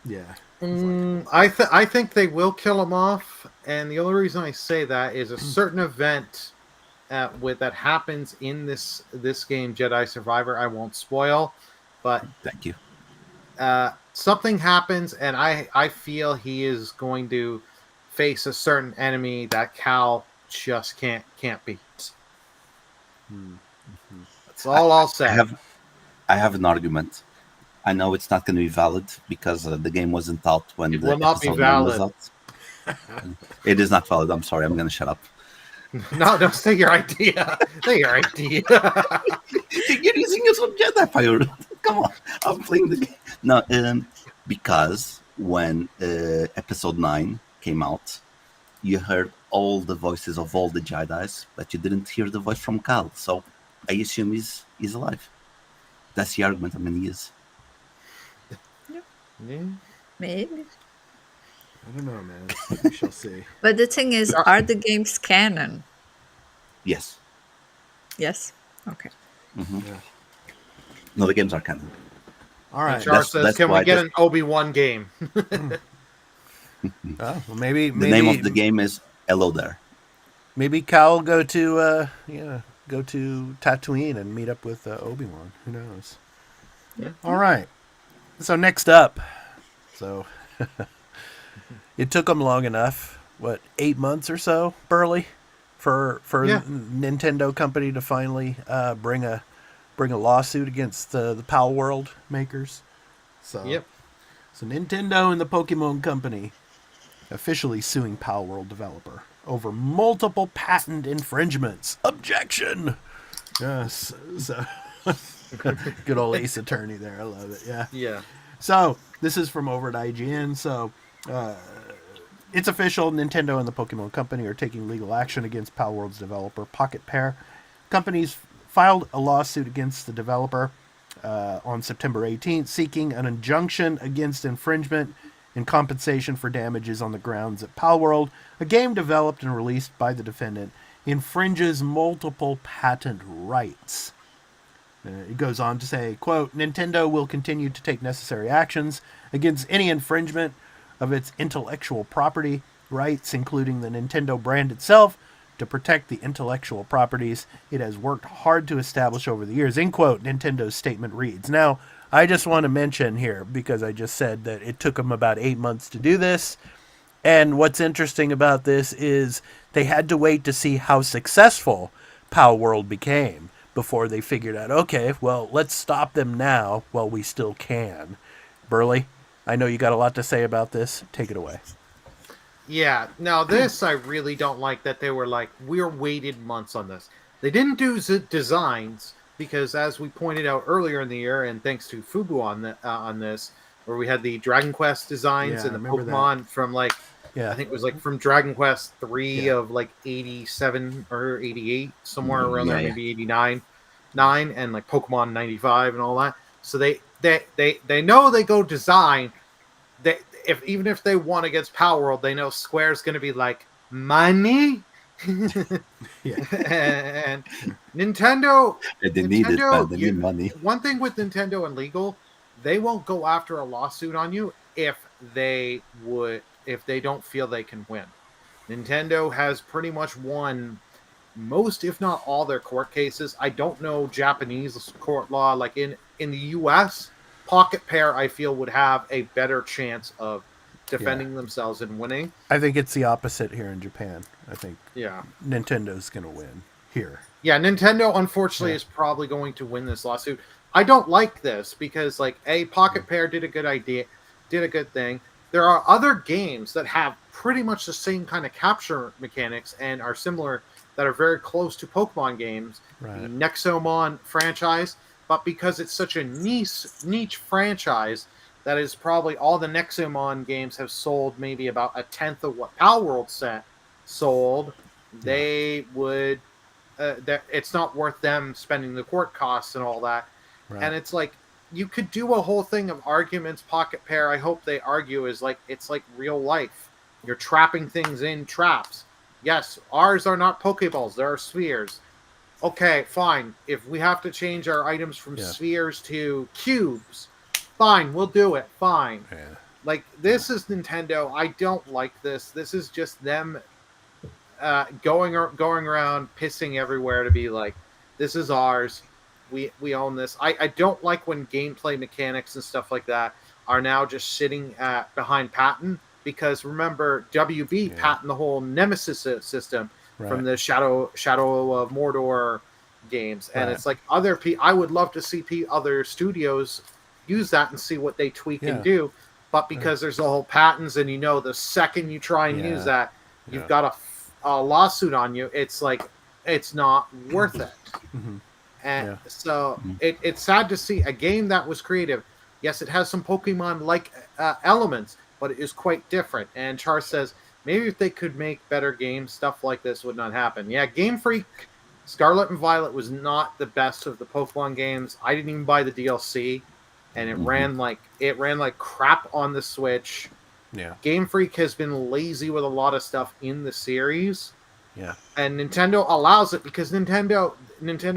Yeah. I think they will kill him off, and the only reason I say that is a certain event that happens in this game, Jedi Survivor. I won't spoil, but thank you. Something happens, and I feel he is going to face a certain enemy that Cal just can't beat. That's all I'll say. I have an argument. I know it's not going to be valid because the game wasn't out when it will not be valid. It is not valid. I'm sorry. I'm going to shut up. No, don't say your idea. Say your idea. You're using some Jedi fire. Come on. I'm playing the game. No, because when episode 9 came out, you heard all the voices of all the Jedis, but you didn't hear the voice from Cal. So I assume he's alive. That's the argument I'm going to use. Yeah. Maybe. I don't know, man. We shall see. But the thing is, are the games canon? Yes. Yes? Okay. Mm-hmm. Yeah. No, the games are canon. All right. Char says, can we get an Obi-Wan game? Well, maybe the name of the game is Hello There. Maybe Cal will go to Tatooine and meet up with Obi-Wan. Who knows? Yeah. All right. So next up, it took them long enough. What, 8 months or so, Burley, for Nintendo company to finally bring a lawsuit against the Palworld makers. So Nintendo and the Pokemon Company officially suing Palworld developer over multiple patent infringements. Objection. Yes. So good old Ace Attorney there. I love it. Yeah. Yeah. So this is from over at IGN. So it's official. Nintendo and the Pokemon Company are taking legal action against Palworld's developer Pocket Pair. Companies filed a lawsuit against the developer on September 18th, seeking an injunction against infringement and compensation for damages on the grounds that Palworld, a game developed and released by the defendant, infringes multiple patent rights. It goes on to say, quote, Nintendo will continue to take necessary actions against any infringement of its intellectual property rights, including the Nintendo brand itself, to protect the intellectual properties it has worked hard to establish over the years, end quote, Nintendo's statement reads. Now, I just want to mention here, because I just said that it took them about 8 months to do this, and what's interesting about this is they had to wait to see how successful Palworld became before they figured out, okay, well, let's stop them now while we still can. Burley, I know you got a lot to say about this. Take it away. Yeah, now this I really don't like, that they were like, we're waited months on this. They didn't do designs because, as we pointed out earlier in the year, and thanks to Fubu on this, where we had the Dragon Quest designs and the Pokemon that. From like, I think it was like from Dragon Quest 3 of like 87 or 88, somewhere around there, maybe 89, and like Pokemon 95 and all that. So they know they go design. Even if they won against Palworld, they know Square's going to be like, money? And Nintendo... They need it, but they need money. One thing with Nintendo and legal, they won't go after a lawsuit on you if they don't feel they can win. Nintendo has pretty much won most, if not all, their court cases. I don't know Japanese court law. Like in the U.S., Pocket Pair, I feel, would have a better chance of defending themselves and winning. I think it's the opposite here in Japan. I think Nintendo's going to win here. Yeah, Nintendo, unfortunately, is probably going to win this lawsuit. I don't like this because, like, Pocket Pair did a good thing. There are other games that have pretty much the same kind of capture mechanics and are similar, that are very close to Pokemon games. Right. The Nexomon franchise. But because it's such a niche franchise, that is probably all the Nexomon games have sold maybe about a tenth of what Palworld sold. They would, it's not worth them spending the court costs and all that. Right. And it's like, you could do a whole thing of arguments. Pocket Pair, I hope they argue, is like, it's like real life. You're trapping things in traps. Yes, ours are not Pokeballs, there are spheres. Okay, fine. If we have to change our items from spheres to cubes, fine, we'll do it. Fine. Yeah. Like, this is Nintendo. I don't like this. This is just them going around pissing everywhere to be like, this is ours. We own this. I don't like when gameplay mechanics and stuff like that are now just sitting behind patent, because remember, WB patent the whole Nemesis system. Right. From the Shadow of Mordor games, and it's like I would love to see other studios use that and see what they tweak and do. but because there's the whole patents, and the second you try and use that, you've got a lawsuit on you. It's like it's not worth it. And so it's sad to see a game that was creative. Yes, it has some Pokemon-like elements, but it is quite different. And Char says, maybe if they could make better games, stuff like this would not happen. Yeah, Game Freak, Scarlet and Violet was not the best of the Pokemon games. I didn't even buy the DLC, and it ran like crap on the Switch. Yeah. Game Freak has been lazy with a lot of stuff in the series. Yeah. And Nintendo allows it because Nintendo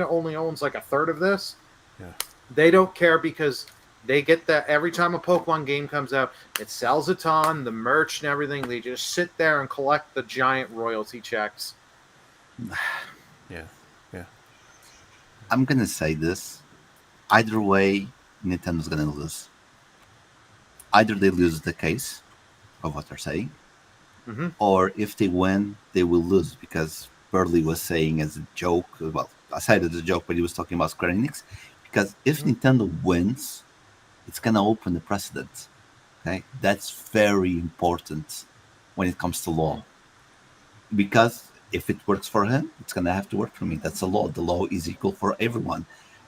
only owns like a third of this. Yeah. They don't care because they get that every time a Pokemon game comes out, it sells a ton, the merch and everything. They just sit there and collect the giant royalty checks. Yeah. Yeah. I'm going to say this. Either way, Nintendo's going to lose. Either they lose the case of what they're saying, or if they win, they will lose, because Burley was saying as a joke, well, aside as a joke, but he was talking about Square Enix, because if Nintendo wins, it's going to open the precedent. Okay, that's very important when it comes to law, because if it works for him, it's going to have to work for me. That's the law. The law is equal for everyone.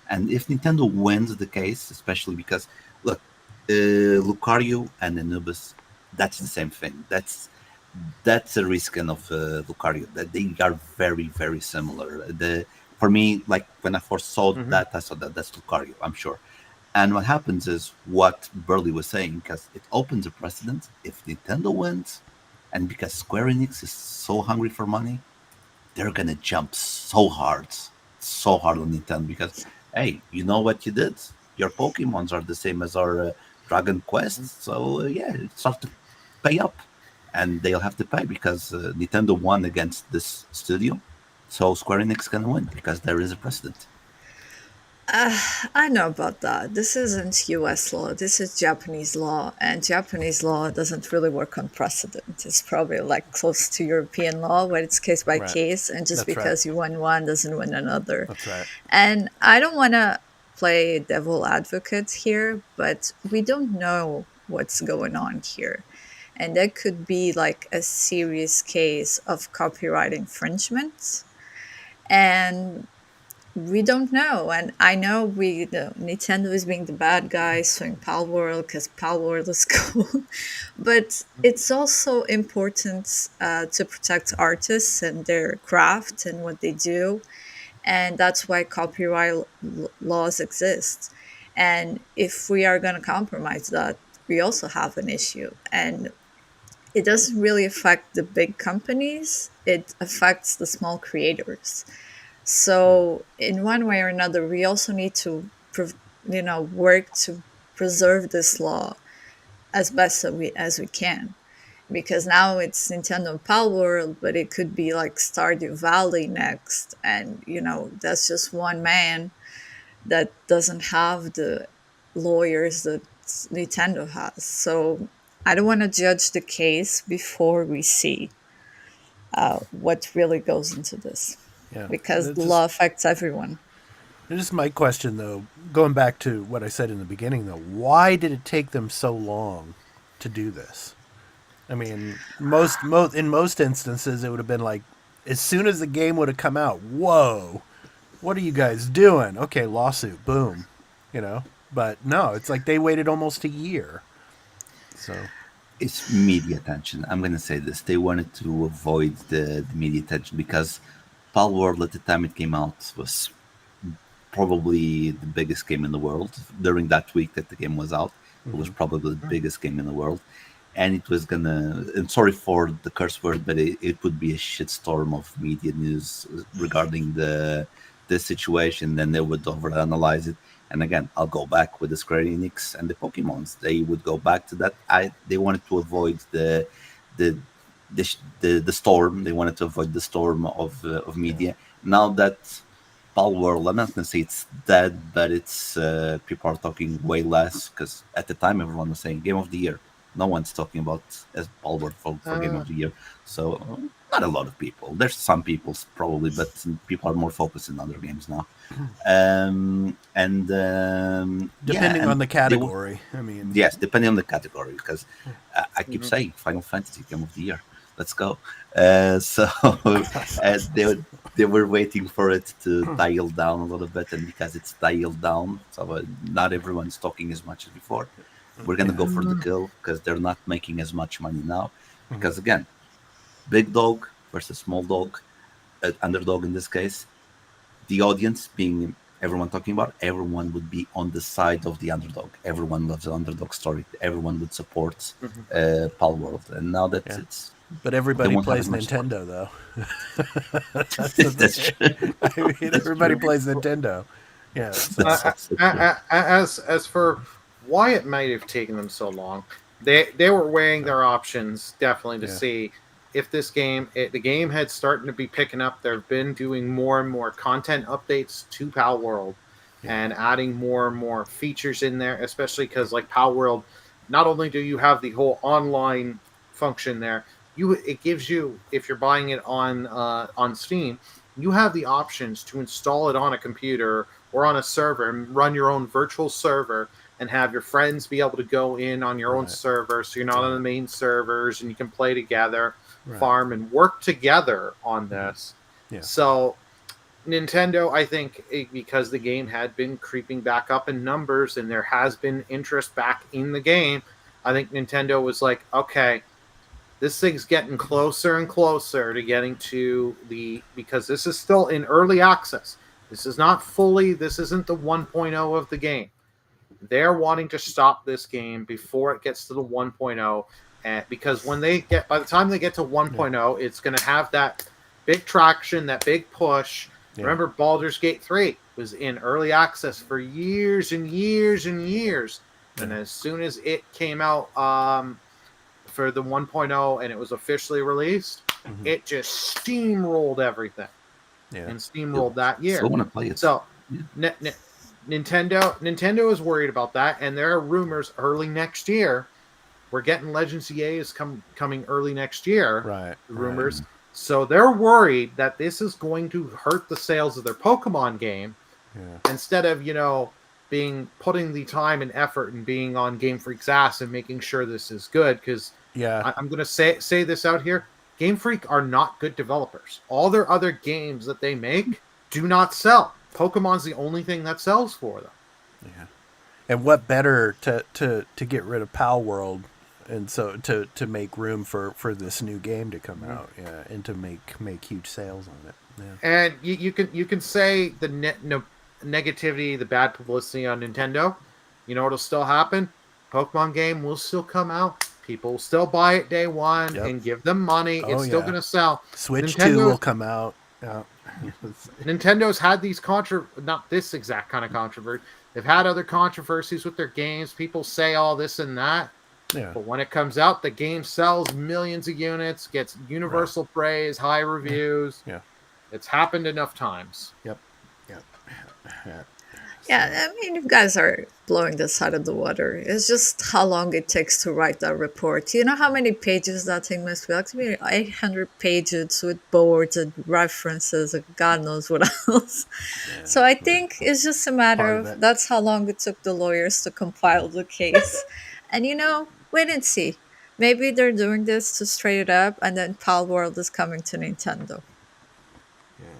And if Nintendo wins the case, especially because, look, Lucario and Anubis, that's the same thing. That's a reskin of Lucario. That they are very, very similar. For me, like when I first saw that, I saw that's Lucario, I'm sure. And what happens is what Burley was saying, because it opens a precedent. If Nintendo wins, and because Square Enix is so hungry for money, they're gonna jump so hard on Nintendo, because hey, you know what you did? Your Pokemons are the same as our Dragon Quest, so it starts to pay up, and they'll have to pay because Nintendo won against this studio, so Square Enix is gonna win because there is a precedent. I know about that. This isn't US law. This is Japanese law, and Japanese law doesn't really work on precedent. It's probably like close to European law, where it's case by case, and just because you win one doesn't win another. That's right. And I don't want to play devil advocate here, but we don't know what's going on here. And that could be like a serious case of copyright infringement. And we don't know. And I know Nintendo is being the bad guy, suing Palworld because Palworld is cool. But it's also important to protect artists and their craft and what they do. And that's why copyright laws exist. And if we are going to compromise that, we also have an issue. And it doesn't really affect the big companies. It affects the small creators. So in one way or another, we also need to, work to preserve this law as best as we can. Because now it's Nintendo Palworld, but it could be like Stardew Valley next. And, that's just one man that doesn't have the lawyers that Nintendo has. So I don't want to judge the case before we see what really goes into this. Yeah, because the law affects everyone. This is my question, though. Going back to what I said in the beginning, though, why did it take them so long to do this? I mean, in most instances, it would have been like, as soon as the game would have come out, whoa, what are you guys doing? Okay, lawsuit, boom, But no, it's like they waited almost a year. So it's media attention. I'm going to say this. They wanted to avoid the media attention because Palworld, at the time it came out, was probably the biggest game in the world. During that week that the game was out, it was probably the biggest game in the world. And it was and sorry for the curse word, but it would be a shitstorm of media news regarding the situation. Then they would overanalyze it. And again, I'll go back with the Square Enix and the Pokemons. They would go back to that. They wanted to avoid the storm. They wanted to avoid the storm of media. Now that Palworld, I'm not going to say it's dead, but it's people are talking way less, because at the time everyone was saying Game of the Year. No one's talking about as Palworld for Game of the Year. So not a lot of people. There's some people probably, but people are more focused in other games now. Depending on the category. Yes, depending on the category, because I keep saying Final Fantasy Game of the Year. Let's go. They were waiting for it to dial down a little bit, and because it's dialed down, so not everyone's talking as much as before. We're gonna go for the kill because they're not making as much money now. Because again, big dog versus small dog, underdog in this case. The audience being everyone talking about, everyone would be on the side of the underdog. Everyone loves the underdog story. Everyone would support Palworld, and now that it's. But everybody plays Nintendo, though. That's true. Everybody plays Nintendo. Yeah. As for why it might have taken them so long, they were weighing their options definitely to see if this game, the game had started to be picking up. They've been doing more and more content updates to Palworld and adding more and more features in there, especially because like Palworld, not only do you have the whole online function there, it gives you, if you're buying it on Steam, you have the options to install it on a computer or on a server and run your own virtual server and have your friends be able to go in on your own server, so you're not on the main servers, and you can play together, farm, and work together on this. Yeah. So Nintendo, I think, because the game had been creeping back up in numbers and there has been interest back in the game, I think Nintendo was like, okay, this thing's getting closer and closer to getting to because this is still in early access. This is not fully, this isn't the 1.0 of the game. They're wanting to stop this game before it gets to the 1.0, and because by the time they get to 1.0, it's going to have that big traction, that big push. Yeah. Remember, Baldur's Gate 3 was in early access for years and years and years, and as soon as it came out for the 1.0 and it was officially released, it just steamrolled everything, and steamrolled that year. So I want to play it. So Nintendo is worried about that, and there are rumors early next year. We're getting Legends EA is coming early next year. Right. Rumors. Right. So they're worried that this is going to hurt the sales of their Pokemon game. Yeah. Instead of, putting the time and effort and being on Game Freak's ass and making sure this is good. Because I'm going to say this out here. Game Freak are not good developers. All their other games that they make do not sell. Pokemon's the only thing that sells for them. Yeah. And what better to get rid of Palworld and so to make room for this new game to come out, and to make huge sales on it. Yeah. And you can say the negativity, the bad publicity on Nintendo. You know what'll still happen? Pokemon game will still come out. People will still buy it day one and give them money. It's still going to sell. Switch 2 will come out. Yeah. Nintendo's had these not this exact kind of controversy. They've had other controversies with their games. People say all this and that. Yeah. But when it comes out, the game sells millions of units, gets universal praise, high reviews. Yeah. It's happened enough times. Yep. Yeah, I mean, you guys are blowing this out of the water. It's just how long it takes to write that report. You know how many pages that thing must be? Like, 800 pages with boards and references and God knows what else. Yeah, so I think it's just a matter of that's how long it took the lawyers to compile the case. And, wait and see. Maybe they're doing this to straight it up, and then Palworld is coming to Nintendo.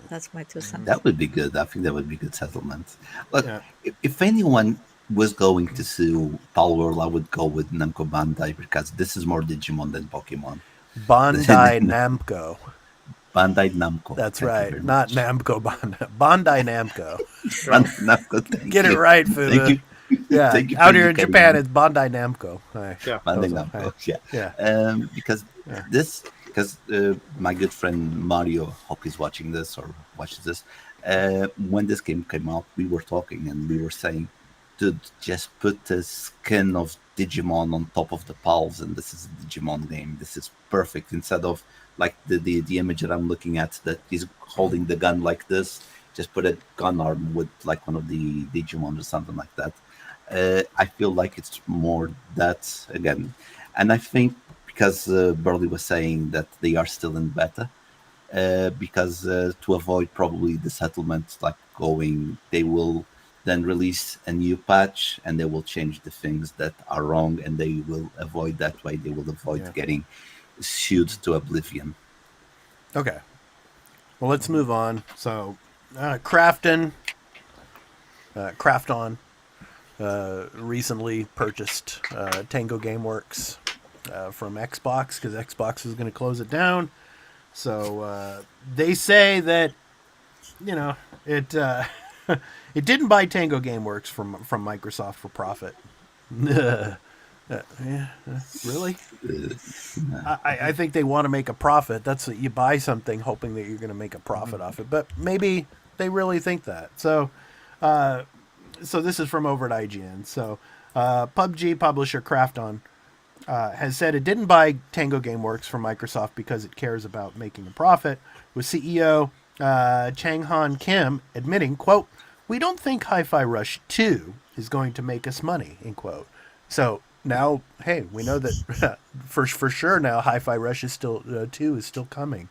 That's my 2 cents. That would be good. I think that would be good settlement. Look, if anyone was going to sue Palworld, I would go with Namco Bandai, because this is more Digimon than Pokemon. Bandai Namco. Bandai Namco. That's right. Not Namco Bandai. Bandai Namco. Namco. Get it right, Fu. Thank you. Yeah, Thank you out here in Japan, it's Bandai Namco. Bandai Namco. Yeah. Because my good friend Mario, hope he's watching this or watches this. When this game came out, we were talking and we were saying, dude, just put the skin of Digimon on top of the Pals, and this is a Digimon game. This is perfect. Instead of like the image that I'm looking at, that he's holding the gun like this, just put a gun arm with like one of the Digimon or something like that. I feel like it's more that again, and I think because Burley was saying that they are still in beta, because to avoid probably the settlement like going, they will then release a new patch and they will change the things that are wrong, and they will avoid that way. They will avoid getting sued to oblivion. Okay. Well, let's move on. So, KRAFTON recently purchased Tango GameWorks from Xbox because Xbox is going to close it down. So they say that it it didn't buy Tango GameWorks from Microsoft for profit. Yeah, really? I think they want to make a profit. That's you buy something hoping that you're going to make a profit off it, but maybe they really think that. So, so this is from over at IGN. So, PUBG publisher KRAFTON has said it didn't buy Tango GameWorks from Microsoft because it cares about making a profit, with CEO Chang-Han Kim admitting, quote, "We don't think Hi-Fi Rush 2 is going to make us money," end quote. So now, hey, we know that for sure now Hi-Fi Rush is still 2 is still coming.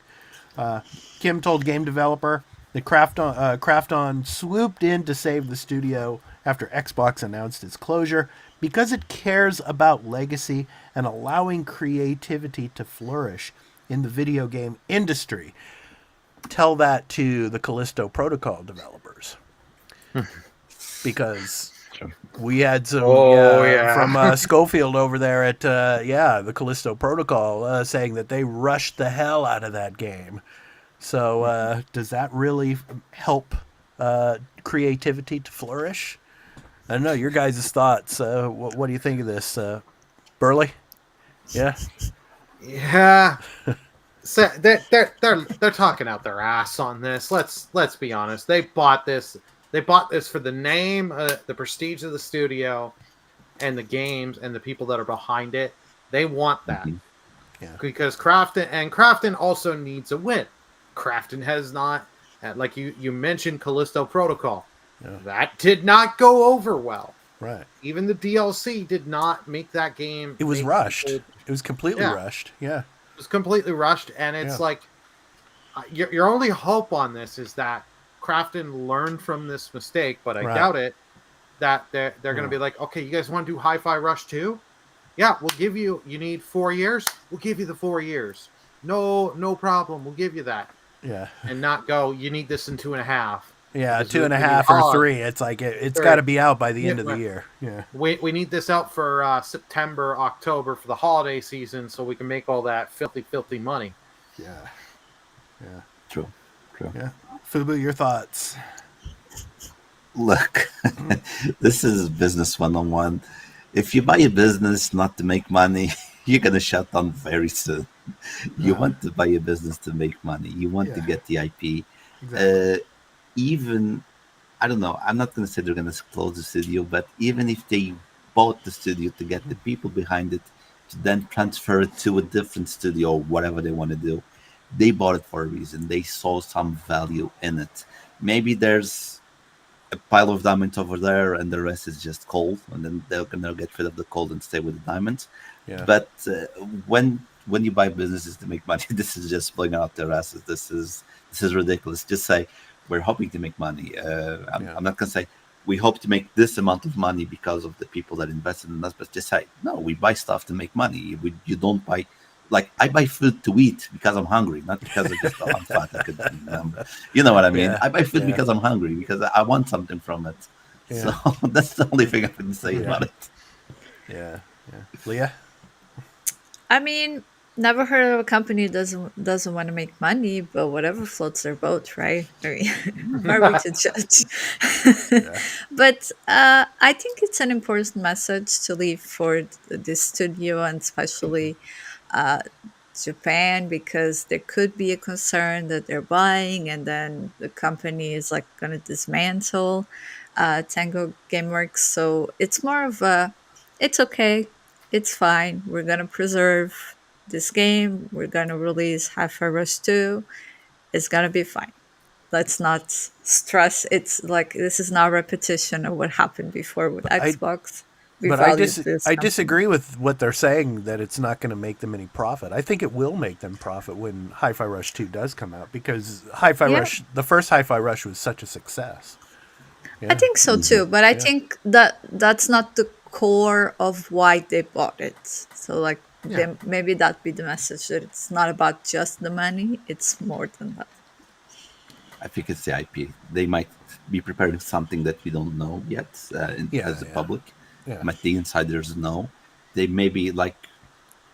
Kim told game developer that KRAFTON swooped in to save the studio after Xbox announced its closure because it cares about legacy and allowing creativity to flourish in the video game industry. Tell that to the Callisto Protocol developers. Because we had some from Schofield over there at the Callisto Protocol saying that they rushed the hell out of that game. So does that really help creativity to flourish? I don't know. Your guys' thoughts. What do you think of this, Burley? Yeah. Yeah. So they're talking out their ass on this. Let's be honest. They bought this. They bought this for the name, the prestige of the studio, and the games and the people that are behind it. They want that. Mm-hmm. Yeah. Because KRAFTON also needs a win. KRAFTON has not, like you mentioned, Callisto Protocol. Yeah. That did not go over well. Right. Even the DLC did not make that game. It was rushed. It was completely rushed. Yeah. It was completely rushed, and it's like your only hope on this is that KRAFTON learned from this mistake, but I doubt it. That they're going to be like, okay, you guys want to do Hi-Fi Rush 2? Yeah, we'll give you. You need 4 years. We'll give you the 4 years. No problem. We'll give you that. Yeah. And not go. You need this in 2.5. Yeah, 2.5 or 3. It's like it's got to be out by the end of the year. Yeah. We need this out for September, October for the holiday season, so we can make all that filthy money. Yeah. Yeah. True. Yeah. Fubu, your thoughts? Look, this is business 101. If you buy a business not to make money, you're gonna shut down very soon. You want to buy a business to make money. You want to get the IP. Exactly. Even, I don't know, I'm not going to say they're going to close the studio, but even if they bought the studio to get the people behind it, to then transfer it to a different studio or whatever they want to do, they bought it for a reason. They saw some value in it. Maybe there's a pile of diamonds over there and the rest is just coal, and then they're going to get rid of the coal and stay with the diamonds. Yeah. But when you buy businesses to make money, this is just blowing out their asses. This is ridiculous. Just say, we're hoping to make money. I'm not going to say we hope to make this amount of money because of the people that invested in us, but just say, no, we buy stuff to make money. You don't buy, like, I buy food to eat because I'm hungry, not because of just, I'm fat. You know what I mean? Yeah. I buy food because I'm hungry, because I want something from it. Yeah. So that's the only thing I can say about it. Yeah. Leah? I mean, never heard of a company who doesn't want to make money, but whatever floats their boat, right? I mean, who are we to judge? But I think it's an important message to leave for the studio, and especially Japan, because there could be a concern that they're buying and then the company is like going to dismantle Tango GameWorks. So it's more of it's okay, it's fine, we're going to preserve this game, we're going to release Hi-Fi Rush 2, it's going to be fine. Let's not stress. It's like, this is not a repetition of what happened before with Xbox. But I disagree with what they're saying, that it's not going to make them any profit. I think it will make them profit when Hi-Fi Rush 2 does come out, because Rush, the first Hi-Fi Rush was such a success. Yeah. I think so too, but I think that's not the core of why they bought it. So like maybe that'd be the message, that it's not about just the money, it's more than that. I think it's the IP. They might be preparing something that we don't know yet as the public. Yeah. But the insiders know. They may be like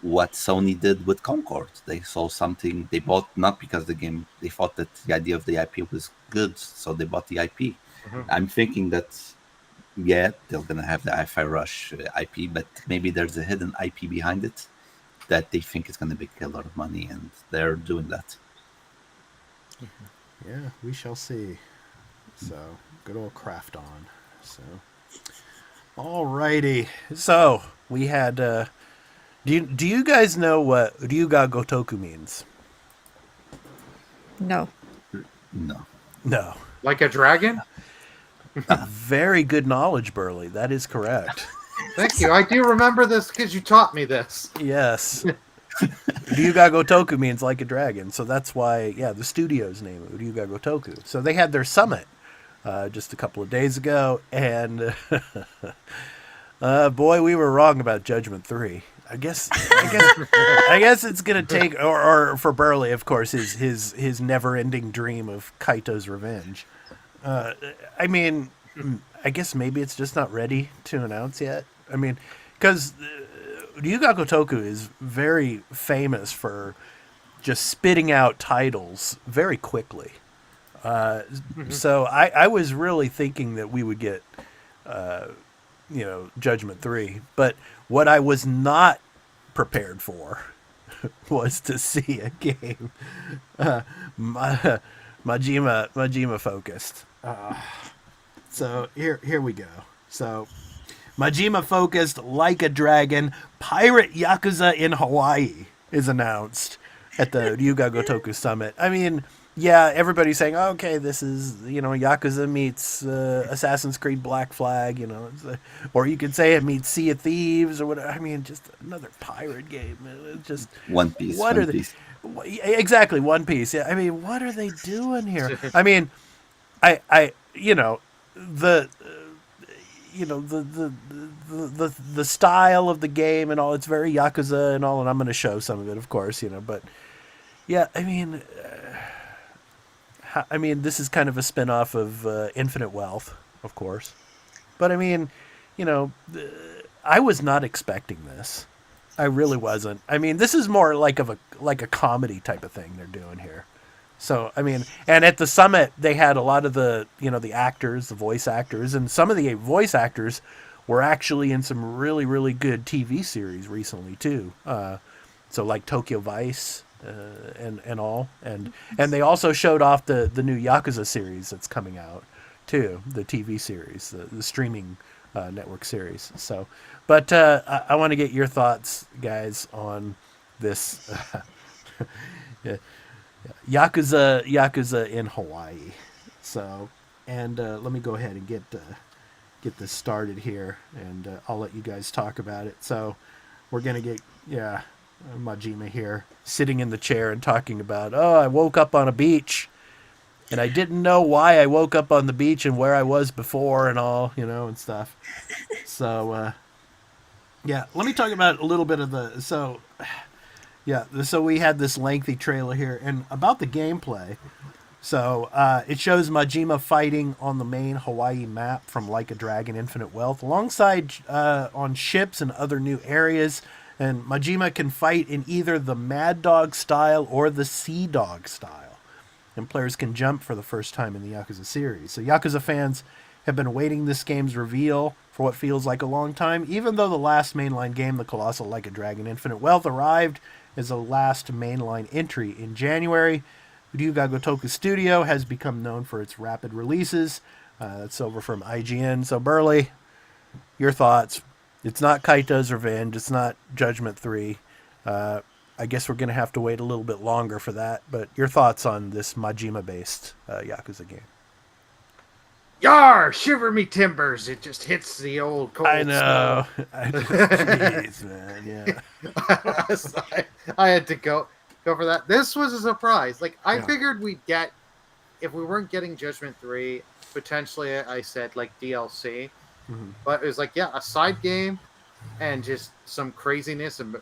what Sony did with Concord. They saw something they bought, not because the game, they thought that the idea of the IP was good, so they bought the IP. Mm-hmm. I'm thinking that, they're going to have the Hi-Fi Rush IP, but maybe there's a hidden IP behind it that they think is going to make a lot of money, and they're doing that. Yeah, we shall see. So, good old KRAFTON. So, alrighty. So, we had... Do you guys know what Ryuga Gotoku means? No. No. Like a dragon? Very good knowledge, Burley. That is correct. Thank you. I do remember this because you taught me this. Yes. Ryuga Gotoku means like a dragon. So that's why, the studio's name, Ryuga Gotoku. So they had their summit just a couple of days ago. And boy, we were wrong about Judgment 3. I guess it's gonna take, or for Burley, of course, his never-ending dream of Kaito's revenge. I mean, I guess maybe it's just not ready to announce yet. I mean, because Ryuga Gotoku is very famous for just spitting out titles very quickly. So I was really thinking that we would get, Judgment 3, but what I was not prepared for was to see a game Majima-focused. So here we go. So Majima-focused Like a Dragon Pirate Yakuza in Hawaii is announced at the Ryuga Gotoku Summit. I mean, everybody's saying, okay, this is, Yakuza meets Assassin's Creed Black Flag, or you could say it meets Sea of Thieves or whatever. I mean, just another pirate game. Just One Piece. Exactly, One Piece. Yeah, I mean, what are they doing here? I mean, the style of the game and all, it's very Yakuza and all, and I'm going to show some of it, of course, but I mean, this is kind of a spin-off of Infinite Wealth, of course. But I mean, I was not expecting this. I really wasn't. I mean, this is more like a comedy type of thing they're doing here. So, I mean, and at the summit, they had a lot of the, the actors, the voice actors, and some of the voice actors were actually in some really, really good TV series recently, too. So, like Tokyo Vice... and all, and they also showed off the new Yakuza series that's coming out too, the TV series, the streaming network series. So, but I want to get your thoughts, guys, on this Yakuza in Hawaii. So, and let me go ahead and get this started here, and I'll let you guys talk about it. So, we're gonna get Majima here sitting in the chair and talking about, I woke up on a beach and I didn't know why I woke up on the beach and where I was before and all, and stuff. So let me talk about a little bit of so we had this lengthy trailer here and about the gameplay. So it shows Majima fighting on the main Hawaii map from Like a Dragon Infinite Wealth alongside on ships and other new areas. And Majima can fight in either the Mad Dog style or the Sea Dog style. And players can jump for the first time in the Yakuza series. So Yakuza fans have been awaiting this game's reveal for what feels like a long time, even though the last mainline game, the colossal Like a Dragon Infinite Wealth, arrived as a last mainline entry in January. Ryuga Gotoku Studio has become known for its rapid releases. That's over from IGN. So Burley, your thoughts? It's not Kaito's Revenge. It's not Judgment 3. I guess we're going to have to wait a little bit longer for that. But your thoughts on this Majima-based Yakuza game? Yar, shiver me timbers! It just hits the old cold. I know. Jeez, man. Yeah. So I had to go for that. This was a surprise. Like I figured we'd get, if we weren't getting Judgment 3, potentially I said like DLC, but it was like a side game and just some craziness, and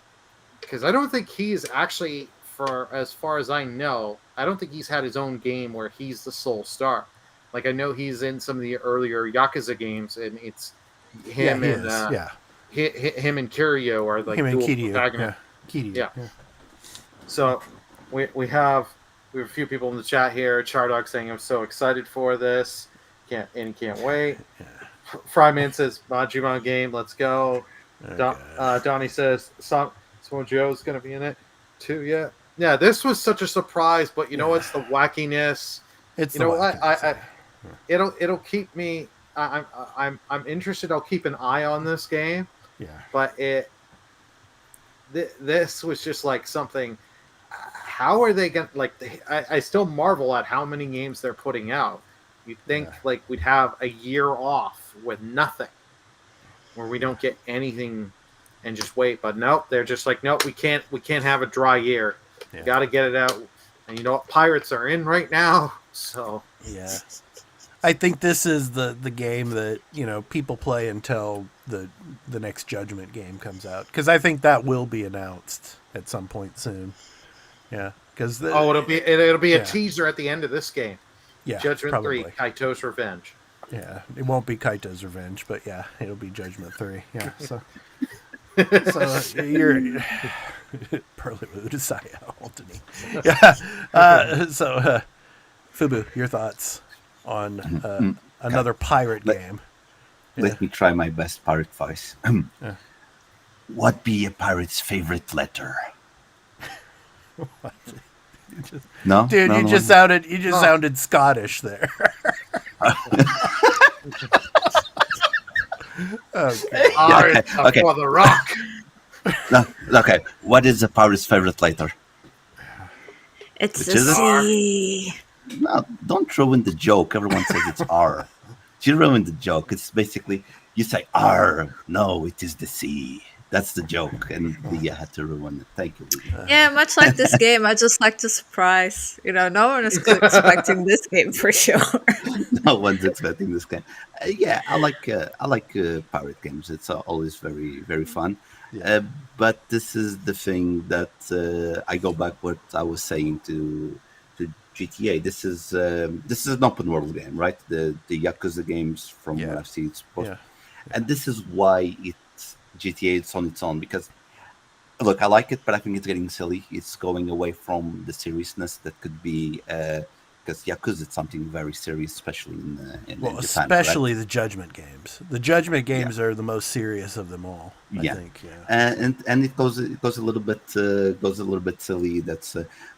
because I don't think he's actually, for as far as I know, I don't think he's had his own game where he's the sole star. Like I know he's in some of the earlier Yakuza games, and it's him him and Kiryu are like him and dual Kiryu. protagonists. Kiryu. Yeah. So we have a few people in the chat here. Chardog saying I'm so excited for this. Can't wait. Yeah. Fryman says Majima game, let's go. Donnie says Samoa Joe's gonna be in it too. Yeah. This was such a surprise, but you know it's the wackiness. It's it'll keep me. I'm interested. I'll keep an eye on this game. Yeah. But this was just like something. How are they going to, like, I still marvel at how many games they're putting out. You'd think, like, we'd have a year off with nothing, where we don't get anything and just wait. But nope, they're just like, nope, we can't have a dry year. Yeah. Got to get it out. And you know what? Pirates are in right now, so. Yeah. I think this is the game that, people play until the next Judgment game comes out. Because I think that will be announced at some point soon. Yeah, because it'll be a teaser at the end of this game. Yeah, Judgment probably. 3, Kaito's Revenge. Yeah, it won't be Kaito's Revenge, but yeah, it'll be Judgment 3. Yeah, so you're Perlewood, Saya, Altony. Yeah. So Fubu, your thoughts on another pirate game? Let me try my best pirate voice. What be a pirate's favorite letter? No, dude, no, you just sounded Scottish there. Okay. For the rock. No, okay, what is a pirate's favorite letter? It's the C. No, don't ruin the joke. Everyone says it's R. You ruined the joke. It's basically you say R. No, it is the C. That's the joke, and Leah had to ruin it. Thank you, Leah. Yeah, much like this game, I just like to surprise. No one is expecting this game for sure. No one's expecting this game. Yeah, I like pirate games. It's always very, very fun. Yeah. But this is the thing that I go back what I was saying to GTA. This is an open world game, right? The Yakuza games, from what I've seen, it's supposed and this is why GTA it's on its own, because look, I like it, but I think it's getting silly. It's going away from the seriousness that could be because Yakuza is something very serious, especially in Japan, especially right? the Judgment games. The Judgment games are the most serious of them all. I think. Yeah. And it goes a little bit silly. That's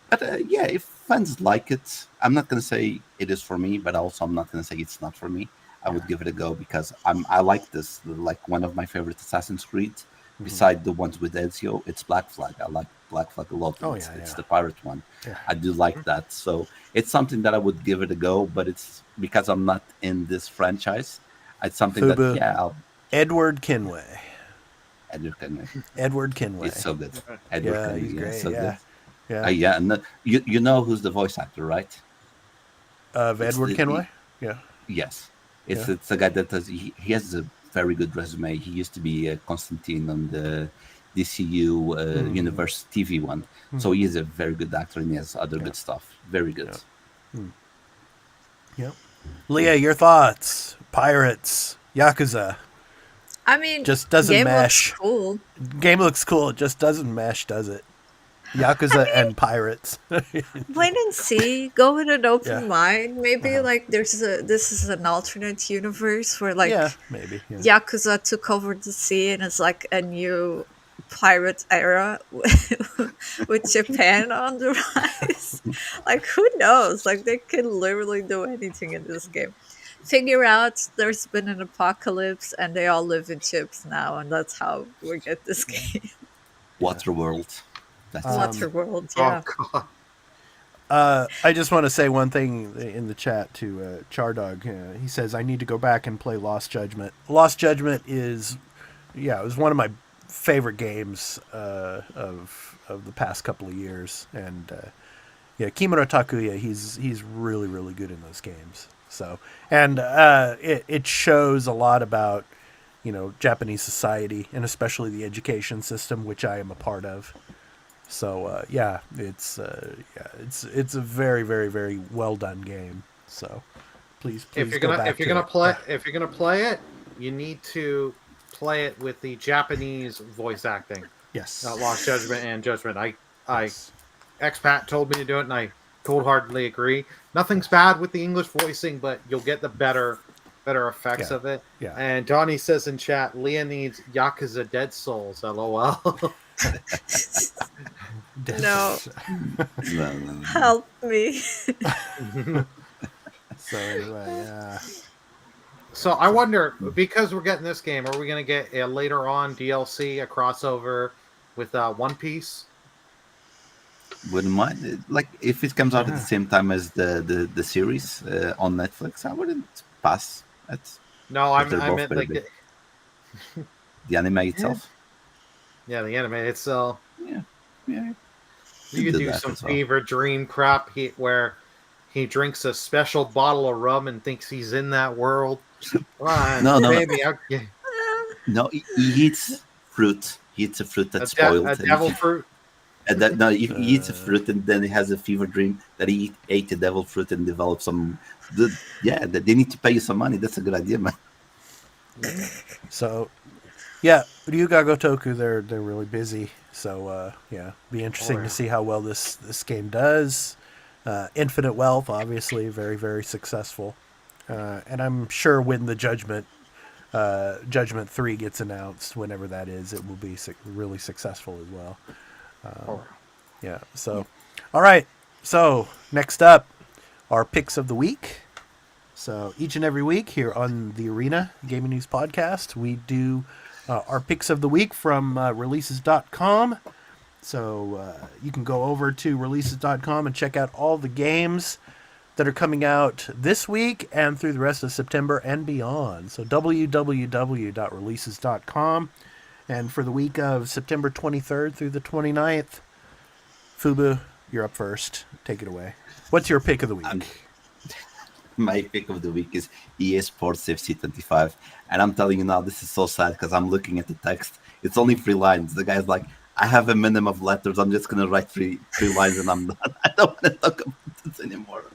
but if fans like it, I'm not going to say it is for me, but also I'm not going to say it's not for me. I would give it a go because I like this. Like one of my favorite Assassin's Creed, beside the ones with Ezio, it's Black Flag. I like Black Flag a lot. It's the pirate one. Yeah. I do like that. So it's something that I would give it a go, but it's because I'm not in this franchise. It's something that Edward Kenway. Edward Kenway. It's so good. Edward Kenway. He's great. So good. Yeah. And you know who's the voice actor, right? Of Edward Kenway? Yeah. Yes. It's a guy that he has a very good resume. He used to be Constantine on the DCU Universe TV one. So he is a very good actor and he has other good stuff. Very good. Yep. Leah, your thoughts? Pirates, Yakuza. I mean, just doesn't game mesh. Looks cool. Game looks cool. It just doesn't mesh, does it? Yakuza and pirates. Wait and see. Go with an open mind. Maybe like this is an alternate universe where maybe Yakuza took over the sea and it's like a new pirate era with Japan on the rise. Like who knows? Like they can literally do anything in this game. Figure out there's been an apocalypse and they all live in ships now, and that's how we get this game. Waterworld. Waterworld, yeah. Oh, I just want to say one thing in the chat to Chardog. He says, I need to go back and play Lost Judgment. Lost Judgment is, it was one of my favorite games of the past couple of years. And Kimura Takuya, he's really, really good in those games. So, and it shows a lot about, Japanese society and especially the education system, which I am a part of. So it's a very, very, very well done game. So please if you're gonna play it, you need to play it with the Japanese voice acting. Yes. Lost Judgment and Judgment. Expat told me to do it, and I cold-heartedly agree. Nothing's bad with the English voicing, but you'll get the better effects of it. Yeah. And Donnie says in chat, Leah needs Yakuza Dead Souls. LOL. No. Help me. So anyway, yeah. So I wonder, because we're getting this game, are we going to get a later on DLC, a crossover with One Piece? Wouldn't mind. Like, if it comes out at the same time as the series on Netflix, I wouldn't pass. No, I meant like the anime itself. Yeah, the anime itself. Yeah. You could do some fever dream crap where he drinks a special bottle of rum and thinks he's in that world. No. No, he eats fruit. He eats a fruit that's spoiled. A devil fruit. He eats a fruit and then he has a fever dream that he ate a devil fruit and developed some. They need to pay you some money. That's a good idea, man. So, Ryuga Gotoku, they're really busy. So, be interesting to see how well this game does. Infinite Wealth, obviously, very, very successful. And I'm sure when the Judgment 3 gets announced, whenever that is, it will be really successful as well. So, all right. So, next up, our picks of the week. So, each and every week here on the Arena Gaming News Podcast, we do our picks of the week from releases.com. So, you can go over to releases.com and check out all the games that are coming out this week and through the rest of September and beyond. So, www.releases.com. And for the week of September 23rd through the 29th, Fubu, you're up first. Take it away. What's your pick of the week? My pick of the week is EA Sports FC 25. And I'm telling you now, this is so sad because I'm looking at the text. It's only 3 lines. The guy's like, I have a minimum of letters. I'm just going to write three lines and I'm done. I don't want to talk about this anymore.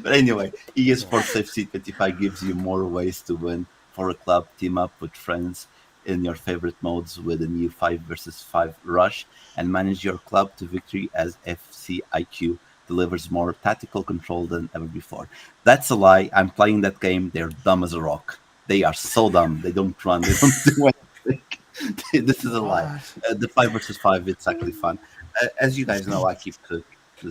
But anyway, EA Sports FC 25 gives you more ways to win for a club. Team up with friends in your favorite modes with a new 5 versus 5 rush and manage your club to victory as FC IQ delivers more tactical control than ever before. That's a lie. I'm playing that game. They're dumb as a rock. They are so dumb. They don't run. They don't do anything. This is a lie. The 5 versus 5, it's actually fun. As you guys know, I keep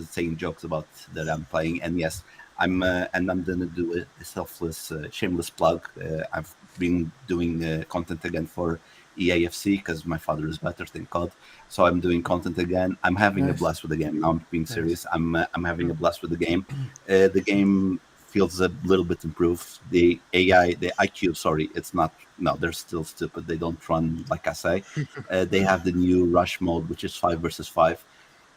saying jokes about that I'm playing. And yes, I'm going to do a selfless, shameless plug. I've been doing content again for EAFC because my father is better, thank God. So I'm doing content again. I'm having a blast with the game. Now I'm being serious. I'm having a blast with the game. The game feels a little bit improved. The AI, the IQ, it's not. No, they're still stupid. They don't run like I say. They have the new rush mode, which is 5 versus 5.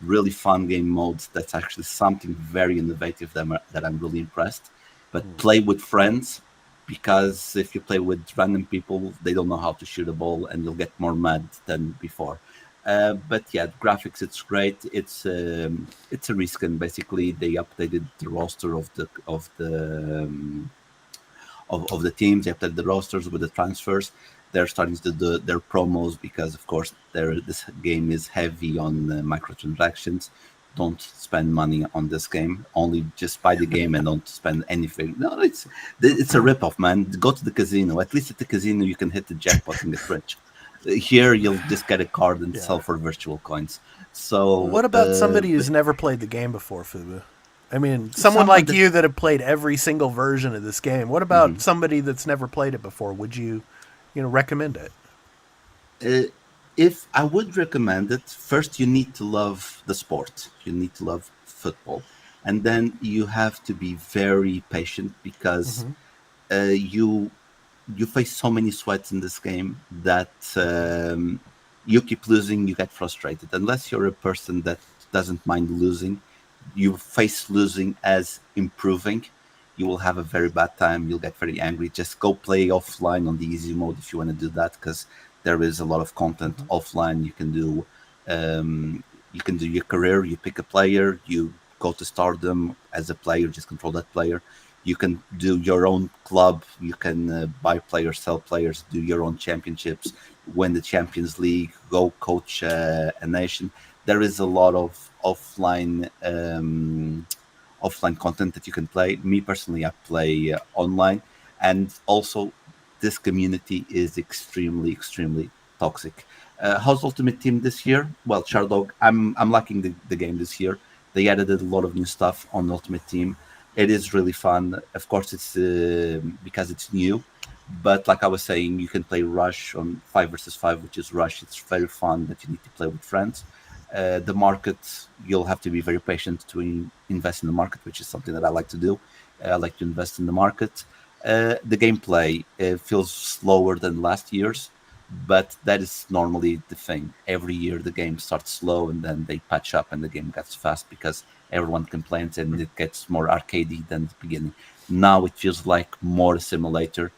Really fun game modes. That's actually something very innovative that I'm really impressed. But play with friends, because if you play with random people, they don't know how to shoot a ball and you'll get more mad than before. But yeah, graphics, it's great. It's a reskin. Basically, they updated the roster of the teams. They updated the rosters with the transfers. They're starting to do their promos because, of course, this game is heavy on microtransactions. Don't spend money on this game. Only just buy the game and don't spend anything. No, it's a ripoff, man. Go to the casino. At least at the casino, you can hit the jackpot and get rich. Here, you'll just get a card and sell for virtual coins. So, what about somebody who's never played the game before, Fubu? I mean, someone like you that have played every single version of this game. What about somebody that's never played it before? Would you recommend it? If I would recommend it, first you need to love the sport. You need to love football. and then you have to be very patient because you face so many sweats in this game that you keep losing, you get frustrated. Unless you're a person that doesn't mind losing, you face losing as improving, you will have a very bad time. You'll get very angry. Just go play offline on the easy mode if you want to do that, because there is a lot of content offline. You can do your career. You pick a player, you go to stardom as a player, just control that player. You can do your own club. You can buy players, sell players, do your own championships, win the Champions League, go coach a nation. There is a lot of offline content that you can play. Me personally, I play online, and also this community is extremely toxic. How's Ultimate Team this year? Well, Chardog, I'm liking the game this year. They added a lot of new stuff on Ultimate Team. It is really fun. Of course, it's because it's new. But like I was saying, you can play Rush on 5 versus 5, which is Rush. It's very fun, but you need to play with friends. The market, you'll have to be very patient to invest in the market, which is something that I like to do. I like to invest in the market. The gameplay feels slower than last year's, but that is normally the thing. Every year the game starts slow and then they patch up and the game gets fast because everyone complains and it gets more arcadey than the beginning. Now it feels like more a simulator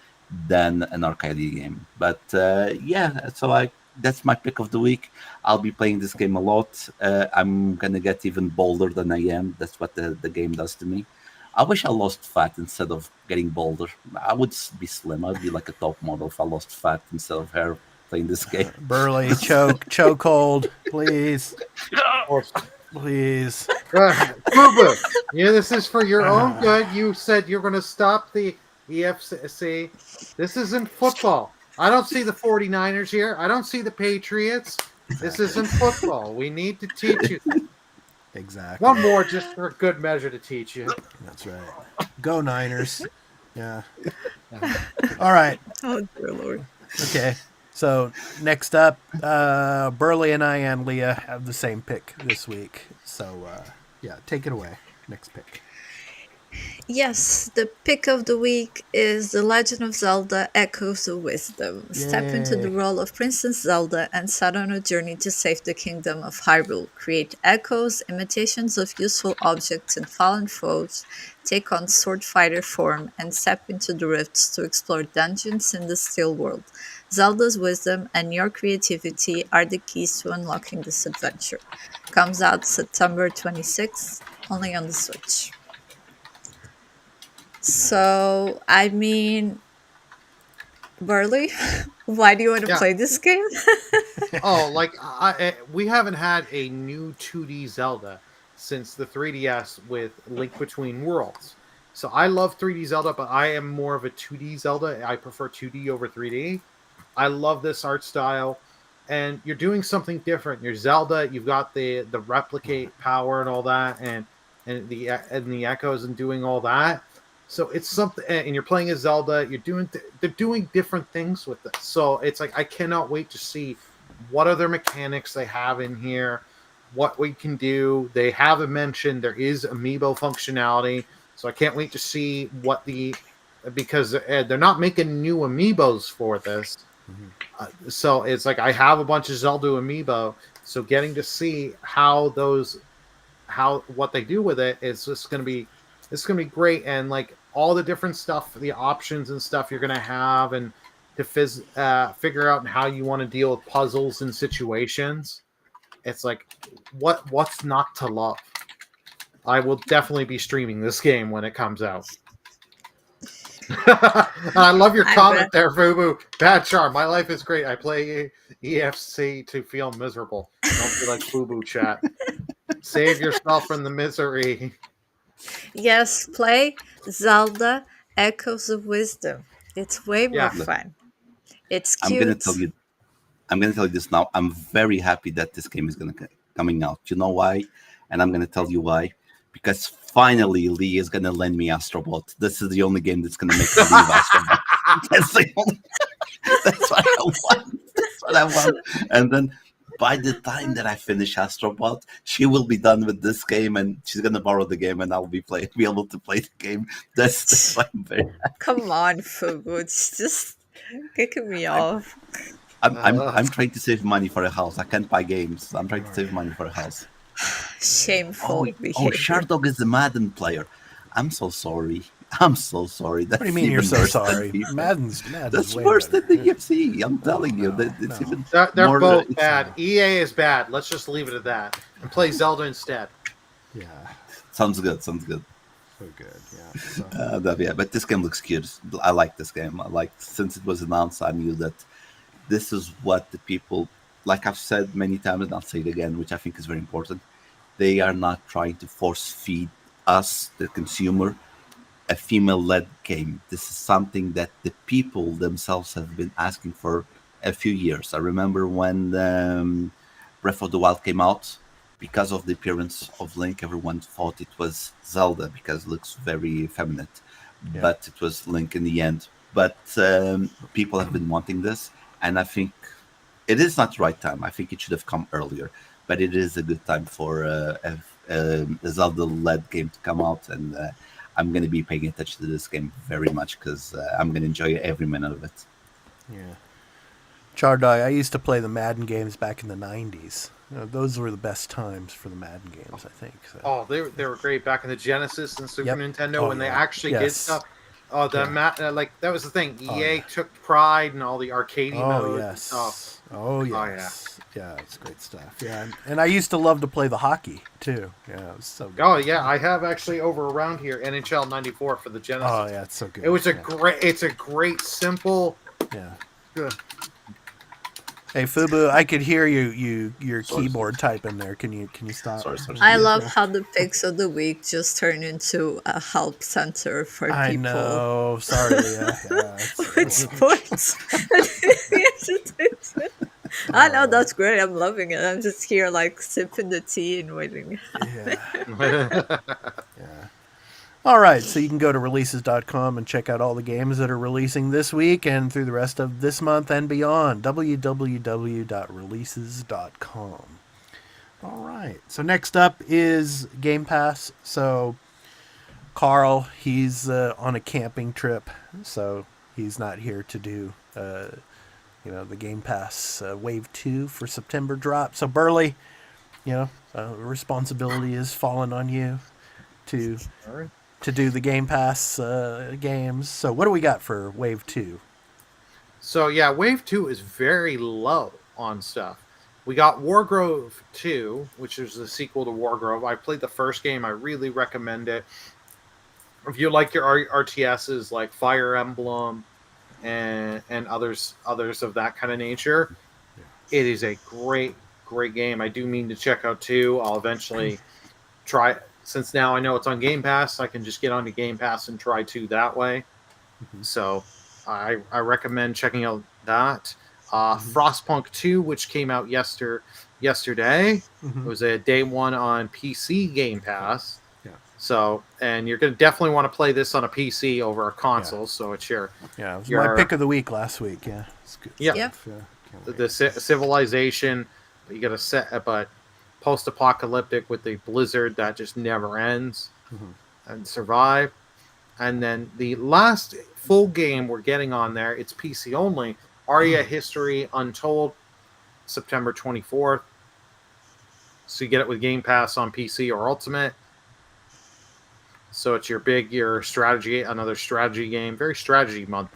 than an arcade game. But that's my pick of the week. I'll be playing this game a lot. I'm gonna get even bolder than I am. That's what the game does to me. I wish I lost fat instead of getting bolder. I would be slim. I'd be like a top model if I lost fat instead of hair playing this game. Burley, chokehold, please. Please. Boo-boo. Yeah, this is for your own good. You said you're going to stop the EFC. This isn't football. I don't see the 49ers here. I don't see the Patriots. This isn't football. We need to teach you. Exactly. One more just for good measure to teach you. That's right. Go Niners. Yeah. All right. Oh, dear Lord. Okay. So next up, Burley and I and Leah have the same pick this week. So, take it away. Next pick. Yes, the pick of the week is The Legend of Zelda: Echoes of Wisdom. Step into the role of Princess Zelda and set on a journey to save the kingdom of Hyrule. Create echoes, imitations of useful objects and fallen foes, take on sword fighter form, and step into the rifts to explore dungeons in the still world. Zelda's wisdom and your creativity are the keys to unlocking this adventure. Comes out September 26th, only on the Switch. So, I mean, Burley, why do you want to play this game? We haven't had a new 2D Zelda since the 3DS with Link Between Worlds. So I love 3D Zelda, but I am more of a 2D Zelda. I prefer 2D over 3D. I love this art style. And you're doing something different. You're Zelda, you've got the replicate power and all that, and the echoes and doing all that. So it's something, and you're playing as Zelda. They're doing different things with this. So it's like I cannot wait to see what other mechanics they have in here, what we can do. They haven't mentioned there is amiibo functionality, so I can't wait to see because they're not making new amiibos for this. Mm-hmm. So it's like I have a bunch of Zelda amiibo, so getting to see what they do with it is just going to be. It's going to be great, and like all the different stuff, the options and stuff you're going to have, and to figure out how you want to deal with puzzles and situations. It's like, what's not to love? I will definitely be streaming this game when it comes out. I love your comment there, Fubu. Bad charm. My life is great. I play EFC to feel miserable. Don't be like Fubu chat. Save yourself from the misery. Yes, play Zelda Echoes of Wisdom. It's way more fun. It's cute. I'm gonna tell you this now. I'm very happy that this game is coming out. You know why? And I'm gonna tell you why. Because finally Lee is gonna lend me Astrobot. This is the only game that's gonna make me leave Astrobot. That's what I want. And then by the time that I finish Astrobot, she will be done with this game, and she's gonna borrow the game, and I'll be able to play the game. That's why I'm very. Come on, Fubu, it's just kicking me off. I'm trying to save money for a house. I can't buy games. I'm trying to save money for a house. Shameful behavior. Shardog is a Madden player. I'm so sorry. That's what do you mean you're so sorry? Madden's that's worse than the UFC. I'm telling you. It's even they're more, both bad. EA is bad. Let's just leave it at that and play Zelda instead. Yeah. Sounds good. So good, yeah. So. But this game looks cute. I like this game. Since it was announced, I knew that this is what the people, like I've said many times, and I'll say it again, which I think is very important. They are not trying to force feed us, the consumer, a female-led game. This is something that the people themselves have been asking for a few years. I remember when Breath of the Wild came out, because of the appearance of Link, everyone thought it was Zelda because it looks very feminine. Yeah. But it was Link in the end. But people have been wanting this, and I think it is not the right time. I think it should have come earlier, but it is a good time for a Zelda-led game to come out, and I'm going to be paying attention to this game very much because I'm going to enjoy every minute of it. Yeah. Chardai, I used to play the Madden games back in the 90s. Those were the best times for the Madden games, I think. So. Oh, they were great back in the Genesis and Super Nintendo when they actually did stuff. Oh, that was the thing. EA took pride in all the arcade modes and stuff. Oh, yes. Yeah, it's great stuff. Yeah, and I used to love to play the hockey, too. Yeah, it was so good. Oh, yeah, I have actually over around here NHL 94 for the Genesis. Oh, yeah, it's so good. It was it's a great, simple... Yeah. Good. Hey, Fubu, I could hear your keyboard typing there. Can you stop? Sorry. I love how the picks of the week just turned into a help center for people. I know. Sorry. Yeah. With sports. I know, that's great. I'm loving it. I'm just here like sipping the tea and waiting. Yeah. All right, so you can go to releases.com and check out all the games that are releasing this week and through the rest of this month and beyond. www.releases.com. All right, so next up is Game Pass. So Carl, he's on a camping trip, so he's not here to do the Game Pass Wave 2 for September drop. So Burley, responsibility is falling on you to do the Game Pass games. So what do we got for Wave 2? So yeah, Wave 2 is very low on stuff. We got Wargrove 2, which is the sequel to Wargrove. I played the first game. I really recommend it. If you like your RTSs like Fire Emblem and others of that kind of nature, it is a great game. I do mean to check out 2. I'll eventually try it. Since now I know it's on Game Pass, I can just get onto Game Pass and try 2 that way. Mm-hmm. So I recommend checking out that. Frostpunk 2, which came out yesterday. Mm-hmm. It was a day 1 on PC Game Pass. Yeah. So, and you're going to definitely want to play this on a PC over a console. Yeah. So it's your... Yeah, it was my pick of the week last week. Yeah. It's good. Yeah. The Civilization, you got to set... But post-apocalyptic with the blizzard that just never ends and survive. And then the last full game we're getting on there, it's PC only, Aria History Untold, September 24th. So you get it with Game Pass on PC or Ultimate. So it's your strategy, another strategy game, very strategy month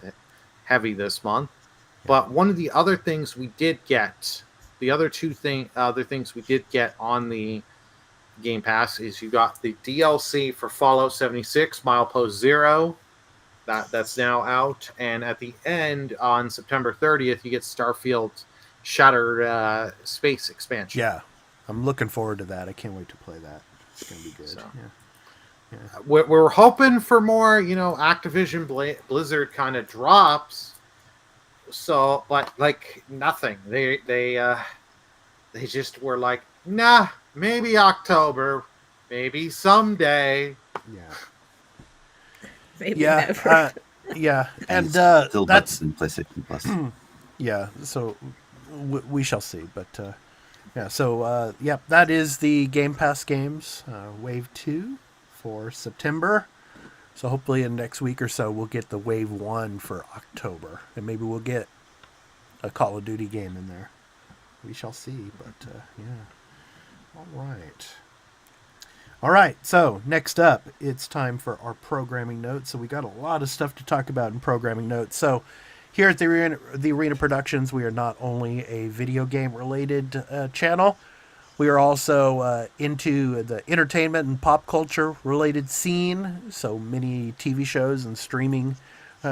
heavy this month. But one of the other things we did get, the other things we did get on the Game Pass is you got the DLC for Fallout 76, Milepost Zero. That's now out. And at the end, on September 30th, you get Starfield Shattered Space Expansion. Yeah, I'm looking forward to that. I can't wait to play that. It's going to be good. So, yeah. We're hoping for more, Activision Blizzard kind of drops. So, but like nothing. They just were like, nah, maybe October, maybe someday. Yeah. Maybe never. And still that's in PlayStation Plus. Yeah, so we shall see. But So that is the Game Pass games, Wave 2 for September. So hopefully in the next week or so we'll get the Wave 1 for October. And maybe we'll get a Call of Duty game in there. We shall see, but All right, so next up, it's time for our programming notes. So we got a lot of stuff to talk about in programming notes. So here at the Arena Productions, we are not only a video game related channel, we are also into the entertainment and pop culture related scene. So many TV shows and streaming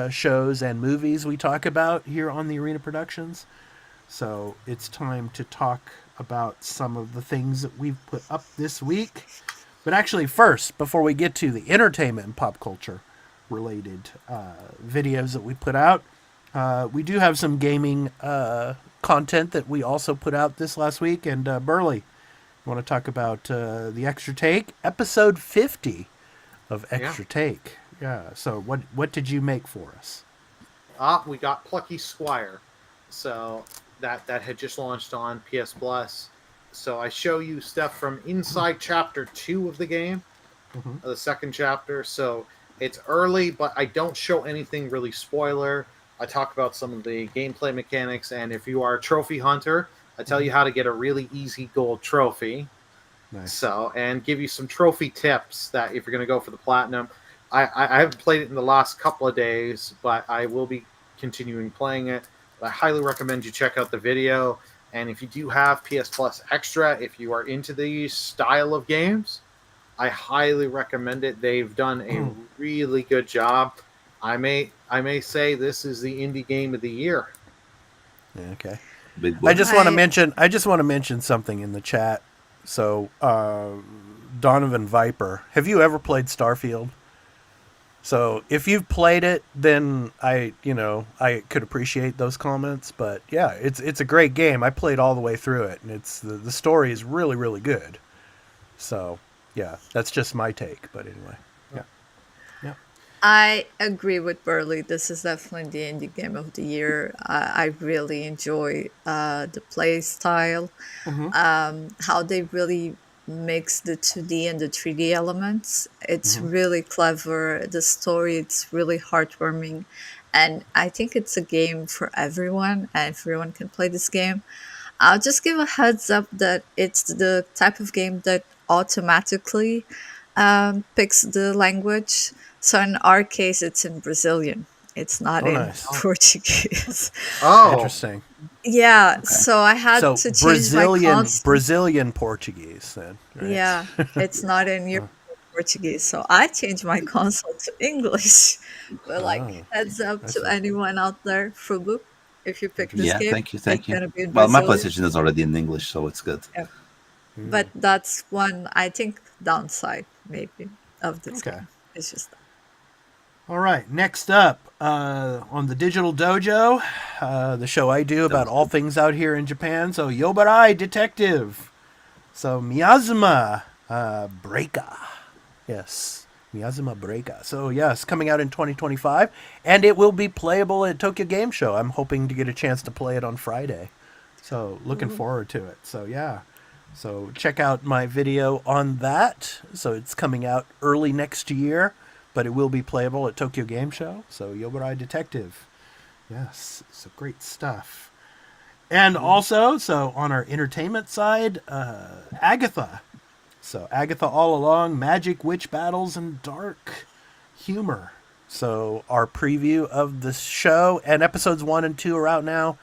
shows and movies we talk about here on the Arena Productions. So it's time to talk about some of the things that we've put up this week. But actually first, before we get to the entertainment and pop culture related videos that we put out, we do have some gaming content that we also put out this last week. And Burley, you want to talk about the Extra Take? Episode 50 of Extra Take. Yeah, so what did you make for us? We got Plucky Squire. So that had just launched on PS Plus. So I show you stuff from inside Chapter 2 of the game, the second chapter. So it's early, but I don't show anything really spoiler. I talk about some of the gameplay mechanics, and if you are a trophy hunter, I tell you how to get a really easy gold trophy. Nice. So, and give you some trophy tips that if you're going to go for the platinum. I haven't played it in the last couple of days, but I will be continuing playing it. I highly recommend you check out the video. And if you do have PS Plus Extra, if you are into these style of games, I highly recommend it. They've done a really good job. I may say this is the indie game of the year. Okay. I just want to mention something in the chat. So, Donovan Viper, have you ever played Starfield? So if you've played it, then I could appreciate those comments. But yeah, it's a great game. I played all the way through it, and it's the story is really, really good. So yeah, that's just my take. But anyway, yeah. I agree with Burley. This is definitely the indie game of the year. I really enjoy the play style, how they really mix the 2D and the 3D elements. It's really clever. The story, it's really heartwarming. And I think it's a game for everyone, and everyone can play this game. I'll just give a heads up that it's the type of game that automatically picks the language. So in our case, it's in Brazilian. It's not in Portuguese. Oh, interesting. Yeah, so I had to change my console. Brazilian Portuguese then. Right? Yeah, it's not in European Portuguese. So I changed my console to English. But heads up to anyone out there, Fubu, if you pick this game. Thank you. Well, my PlayStation is already in English, so it's good. Yeah. But that's one, I think, downside maybe of this game. It's just that. All right, next up on the Digital Dojo, the show I do about all things out here in Japan. So Yobarai Detective. So Miyazuma Breaka. Yes, Miyazuma Breaka. So yes, coming out in 2025, and it will be playable at Tokyo Game Show. I'm hoping to get a chance to play it on Friday. So looking forward to it. So yeah. So check out my video on that. So it's coming out early next year, but it will be playable at Tokyo Game Show. So Yobarai Detective. Yes, so great stuff. And also, so on our entertainment side, Agatha. So Agatha All Along, Magic, Witch Battles, and Dark Humor. So our preview of the show, and episodes 1 and 2 are out now.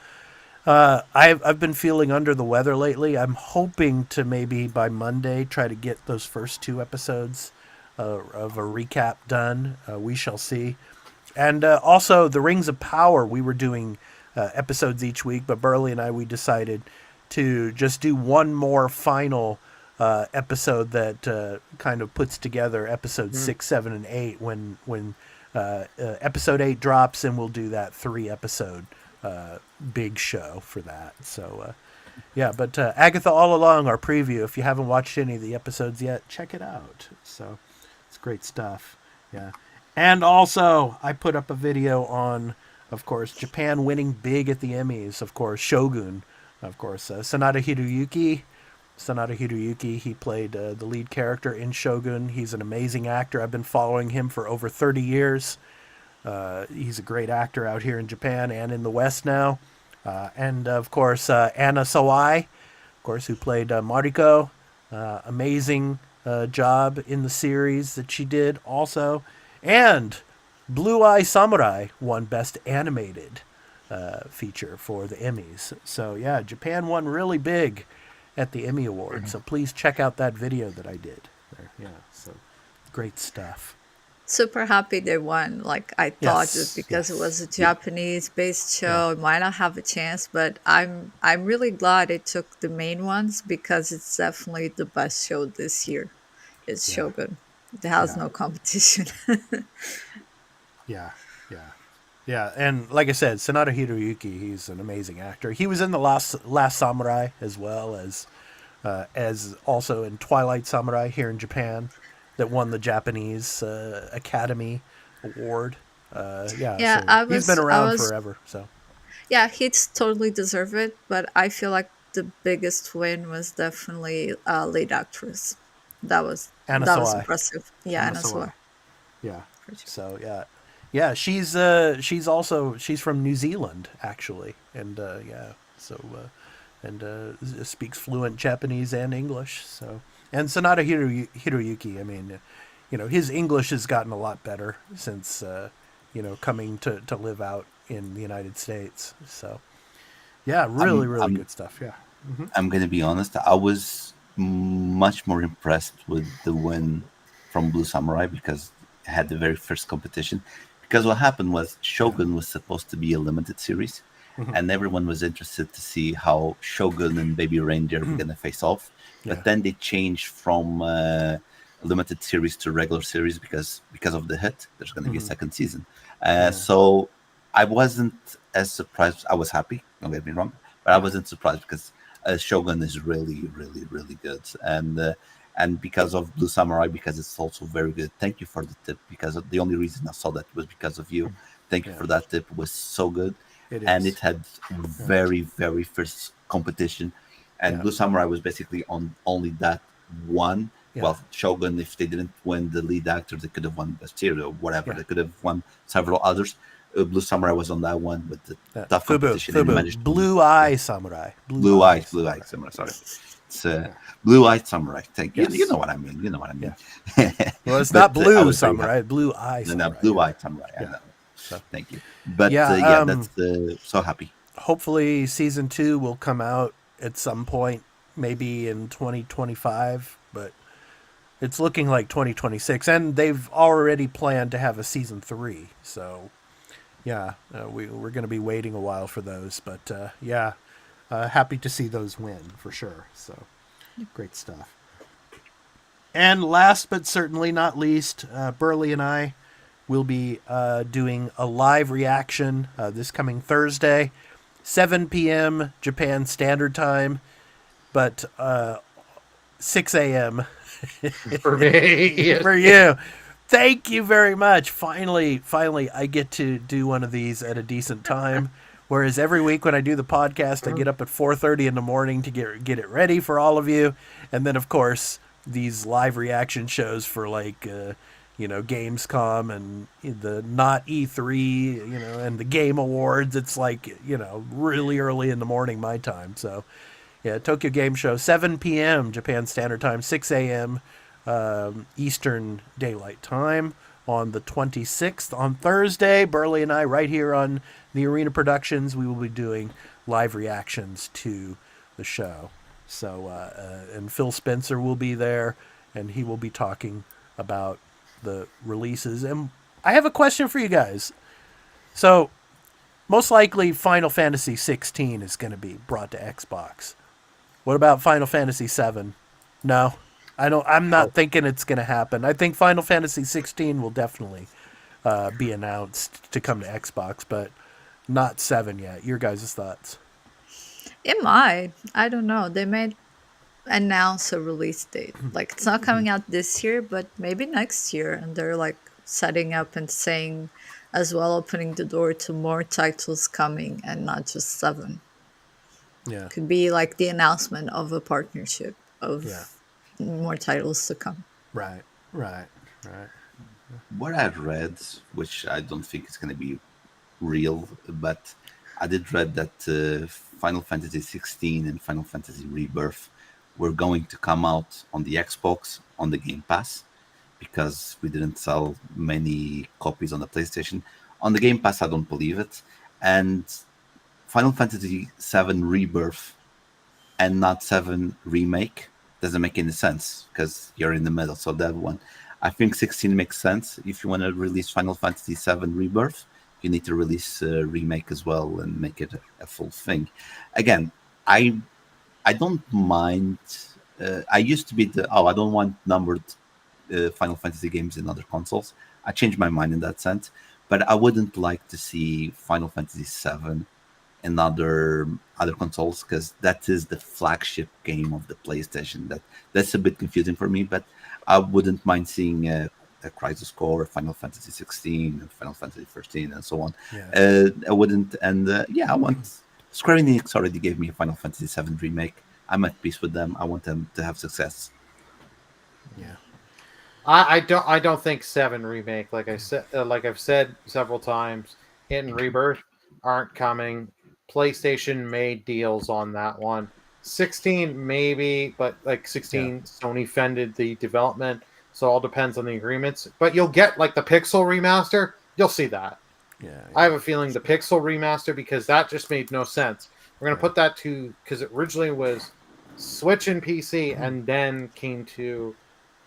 I've been feeling under the weather lately. I'm hoping to maybe by Monday try to get those first 2 episodes of a recap done. We shall see. And also the Rings of Power, we were doing episodes each week, but Burley and I, we decided to just do one more final episode that kind of puts together episodes 6, 7, and 8 when episode 8 drops, and we'll do that 3 episode big show for that. So but Agatha All Along, our preview, if you haven't watched any of the episodes yet, check it out. So it's great stuff. Yeah. And also I put up a video on, of course, Japan winning big at the Emmys, of course, Shogun, Of course, Sanada Hiroyuki, he played the lead character in Shogun. He's an amazing actor. I've been following him for over 30 years. He's a great actor out here in Japan and in the West now. And, of course, Anna Sawai, of course, who played Mariko. Amazing job in the series that she did also. And Blue Eye Samurai won Best Animated feature for the Emmys. So, yeah, Japan won really big at the Emmy Awards. So please check out that video that I did there. Yeah, so great stuff. Super happy they won. Like, I thought just because it was a Japanese-based show, it might not have a chance, but I'm really glad it took the main ones because it's definitely the best show this year. It's Shogun. It has no competition. Yeah. And like I said, Sanada Hiroyuki, he's an amazing actor. He was in the Last Samurai as well as also in Twilight Samurai here in Japan, that won the Japanese Academy Award. He's been around forever. So yeah, he's totally deserved it. But I feel like the biggest win was definitely lead actress. That was impressive. Yeah, Anna Sawai. Yeah. So she's from New Zealand actually, and speaks fluent Japanese and English. So, and Sanada Hiroyuki, I mean, his English has gotten a lot better since coming to live out in the United States. So, yeah, really good stuff. Yeah, I'm gonna be honest. I was much more impressed with the win from Blue Samurai because it had the very first competition. Because what happened was Shogun was supposed to be a limited series, and everyone was interested to see how Shogun and Baby Reindeer were going to face off. But then they changed from limited series to regular series because of the hit. There's going to be a second season. So I wasn't as surprised. I was happy, don't get me wrong, but I wasn't surprised because Shogun is really, really, really good. And because of Blue Samurai, because it's also very good. Thank you for the tip, because the only reason I saw that was because of you. Thank you for that tip. It was so good. It had very, very first competition. And Blue Samurai was basically on only that one. Well, Shogun, if they didn't win the lead actor, they could have won Best Series or whatever. They could have won several others. Blue Samurai was on that one with the tough competition. Blue Eye Samurai. Blue Eye Samurai, sorry. It's Blue-Eyed Samurai. Thank you. You know what I mean. Well, it's not Blue Samurai. Blue-Eye Samurai. No, Blue-Eyed Samurai. I know. So, thank you. But that's so happy. Hopefully, season 2 will come out at some point, maybe in 2025. But it's looking like 2026, and they've already planned to have a season 3. So, we're going to be waiting a while for those. But happy to see those win for sure. So great stuff. And last but certainly not least, Burley and I will be doing a live reaction this coming Thursday, 7 p.m. Japan Standard Time, but 6 a.m. for me. For you. Thank you very much. Finally, I get to do one of these at a decent time. Whereas every week when I do the podcast, I get up at 4:30 in the morning to get it ready for all of you. And then, of course, these live reaction shows for Gamescom and the not E3, and the Game Awards. It's really early in the morning my time. So, Tokyo Game Show, 7 p.m. Japan Standard Time, 6 a.m. Eastern Daylight Time on the 26th. On Thursday, Burley and I, right here on the Arena Productions, we will be doing live reactions to the show. So, and Phil Spencer will be there, and he will be talking about the releases. And I have a question for you guys. So, most likely Final Fantasy 16 is going to be brought to Xbox. What about Final Fantasy 7? No, I'm not thinking it's going to happen. I think Final Fantasy 16 will definitely be announced to come to Xbox, but not 7 yet. Your guys' thoughts? It might. I don't know. They may announce a release date. It's not coming out this year, but maybe next year. And they're setting up and saying as well, opening the door to more titles coming and not just 7. Yeah. Could be like the announcement of a partnership of more titles to come. Right. What I read, which I don't think is going to be real, but I did read that Final Fantasy 16 and Final Fantasy Rebirth were going to come out on the Xbox on the Game Pass, because we didn't sell many copies on the PlayStation. On the Game Pass, I don't believe it. And Final Fantasy 7 Rebirth and not 7 Remake doesn't make any sense, because you're in the middle. So that one, I think 16 makes sense. If you want to release Final Fantasy 7 Rebirth, you need to release a Remake as well and make it a full thing. Again, I don't mind. I used to be I don't want numbered Final Fantasy games in other consoles. I changed my mind in that sense, but I wouldn't like to see Final Fantasy 7 in other consoles, because that is the flagship game of the PlayStation. That's a bit confusing for me, but I wouldn't mind seeing a Crisis Core, Final Fantasy 16, Final Fantasy 13, and so on. Yeah. I wouldn't, and I want. Square Enix already gave me a Final Fantasy 7 remake. I'm at peace with them. I want them to have success. Yeah. I don't think 7 remake, like I've said several times, Hit and Rebirth aren't coming. PlayStation made deals on that one. 16 maybe, but like 16 Sony funded the development, so it all depends on the agreements. But you'll get like the Pixel remaster, you'll see that. Yeah. I have a feeling the Pixel remaster, because that just made no sense. We're gonna put that because it originally was Switch and PC, and then came to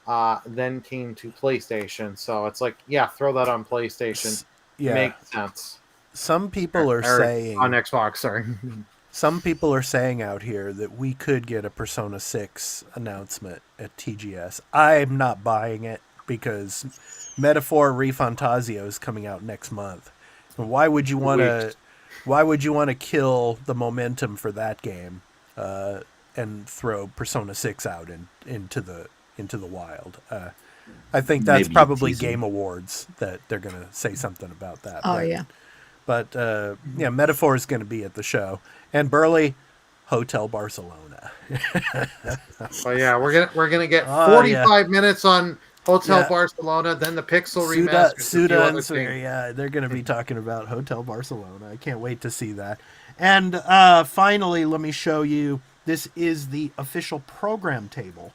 PlayStation. So it's like, throw that on PlayStation. Makes sense. Some people are saying on Xbox. Sorry. Some people are saying out here that we could get a Persona 6 announcement at TGS. I'm not buying it, because Metaphor ReFantazio is coming out next month. Why would you want to kill the momentum for that game and throw Persona 6 out into the wild? I think that's probably Game Awards that they're going to say something about that. But Metaphor is going to be at the show, and Burley, Hotel Barcelona. We're gonna get 45 minutes on Hotel Barcelona, then the Pixel remaster. Suda and Swear, they're going to be talking about Hotel Barcelona. I can't wait to see that. And finally, let me show you. This is the official program table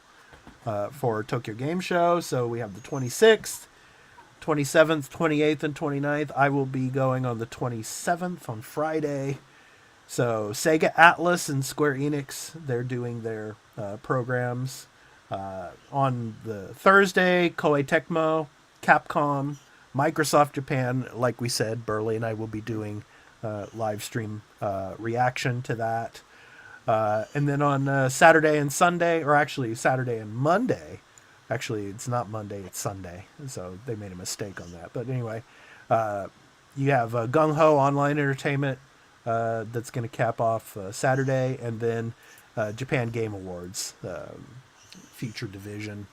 for Tokyo Game Show. So we have the 26th. 27th, 28th, and 29th. I will be going on the 27th on Friday. So Sega Atlas and Square Enix, they're doing their programs. On the Thursday, Koei Tecmo, Capcom, Microsoft Japan. Like we said, Burley and I will be doing live stream reaction to that. And then on Saturday and Sunday, or actually Saturday and Monday, actually, it's not Monday, it's Sunday. So they made a mistake on that. But anyway, you have Gung Ho Online Entertainment that's going to cap off Saturday. And then Japan Game Awards feature division.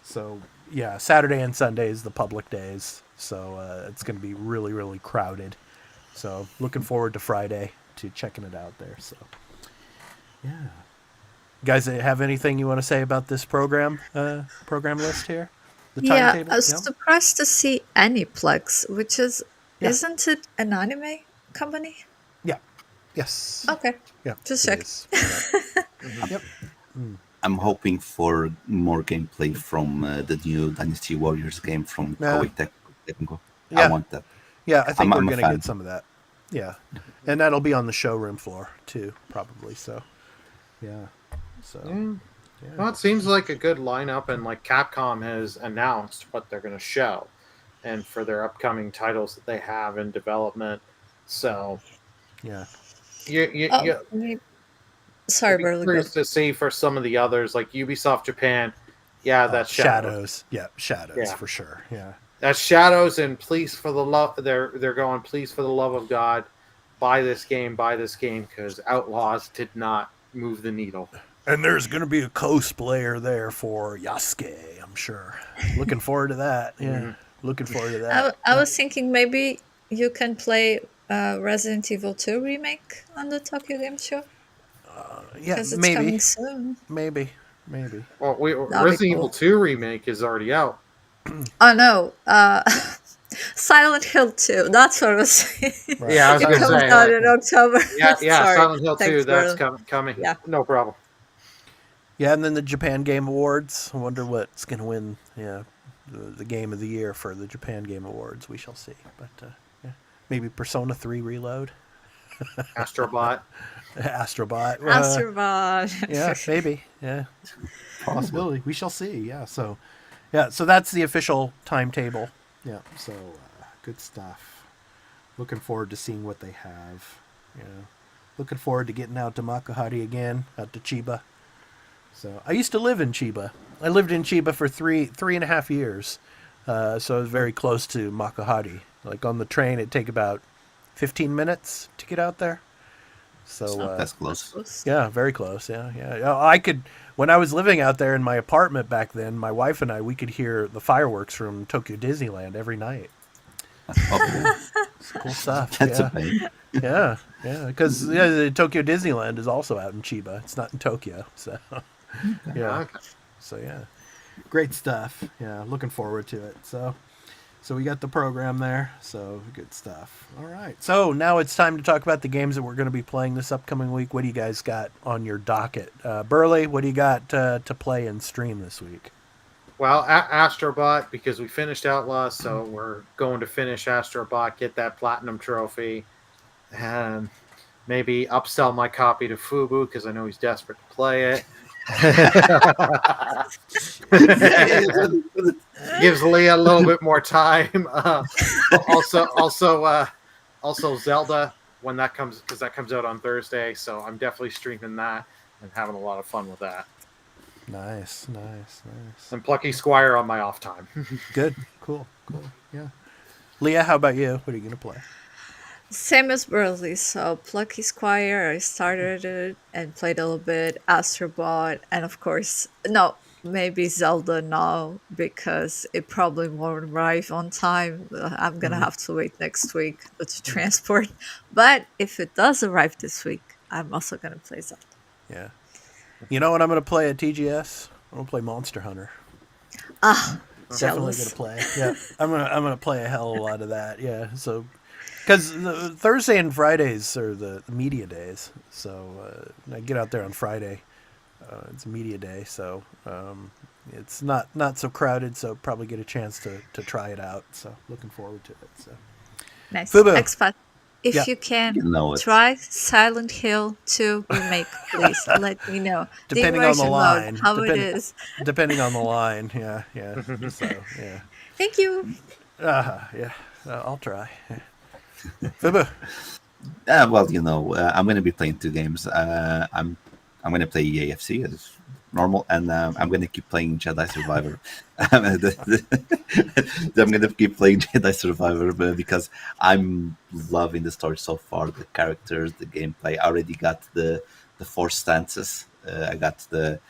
Saturday and Sunday is the public days. So it's going to be really, really crowded. So looking forward to Friday to checking it out there. So, yeah. Guys, have anything you want to say about this program list here? The timetable? I was surprised to see Aniplex, which isn't it an anime company? Yeah. Yes. Okay. Yeah. Just check. Yep. I'm hoping for more gameplay from the new Dynasty Warriors game from Koei Tecmo. I want that. Yeah, I think we're going to get some of that. Yeah. And that'll be on the showroom floor, too, probably. So, yeah. Well, it seems like a good lineup, and like Capcom has announced what they're going to show, and for their upcoming titles that they have in development. So, sorry, Burley. Curious to see for some of the others, like Ubisoft Japan. Yeah, that's Shadows. Yeah, Shadows for sure. Yeah, that's Shadows, and please for the love, they're going. Please for the love of God, buy this game, because Outlaws did not move the needle. And there's going to be a cosplayer there for Yasuke, I'm sure. Looking forward to that. Yeah, looking forward to that. I was thinking maybe you can play Resident Evil 2 remake on the Tokyo Game Show? Yeah, Because it's maybe. coming soon. Maybe. Well, That'd Resident be Evil cool. 2 remake is already out. Oh no, Silent Hill 2. That's what I was saying. Right. Yeah, I was It going to comes say. out in October. Yeah, Sorry. Silent Hill 2, Thanks, that's bro. coming. Yeah. No problem. Yeah, and then the Japan Game Awards. I wonder what's going to win. Yeah, the game of the year for the Japan Game Awards. We shall see. But yeah, maybe Persona 3 Reload. Astrobot. Astrobot. Astrobot. Yeah, maybe. Yeah, possibility. We shall see. Yeah. So that's the official timetable. Yeah. So good stuff. Looking forward to seeing what they have. Yeah. Looking forward to getting out to Makuhari again, out to Chiba. So I used to live in Chiba. I lived in Chiba for three and a half years. So I was very close to Makuhari. Like on the train, it'd take about 15 minutes to get out there. So that's close. Yeah, very close. Yeah. I could, when I was living out there in my apartment back then, my wife and I, we could hear the fireworks from Tokyo Disneyland every night. It's cool stuff. That's a pain. Yeah, because the Tokyo Disneyland is also out in Chiba. It's not in Tokyo, so yeah. Okay. So yeah, great stuff. Yeah, looking forward to it. So we got the program there. So good stuff. All right. So now it's time to talk about the games that we're going to be playing this upcoming week. What do you guys got on your docket? Burley, what do you got to play and stream this week? Well, Astrobot, because we finished Outlaw, so we're going to finish Astrobot, get that platinum trophy, and maybe upsell my copy to Fubu because I know he's desperate to play it. Gives Leah a little bit more time. Also Zelda when that comes, because that comes out on Thursday. So I'm definitely streaming that and having a lot of fun with that. Nice. And Plucky Squire on my off time. Good. Cool. Yeah. Leah, how about you? What are you going to play? Same as Burley. So Plucky Squire, I started it and played a little bit. Astrobot, and of course, maybe Zelda now because it probably won't arrive on time. I'm gonna have to wait next week to transport. But if it does arrive this week, I'm also gonna play Zelda. Yeah. You know what I'm going to play at TGS? I'm going to play Monster Hunter. Definitely going to play. Yeah, I'm gonna play a hell of a lot of that. Yeah, so because Thursday and Fridays are the media days, so I get out there on Friday. It's a media day, so it's not so crowded, so probably get a chance to try it out. So looking forward to it. So nice. Fubu. Expat, if you can try Silent Hill 2 remake, please let me know. Depending on the line, how it is. Depending on the line, yeah. So yeah. Thank you. Yeah. I'll try. Fubu. Well, I'm going to be playing 2 games. I'm going to play AFC as normal, and I'm going to keep playing Jedi Survivor. I'm going to keep playing Jedi Survivor because I'm loving the story so far, the characters, the gameplay. I already got the 4 stances. I got the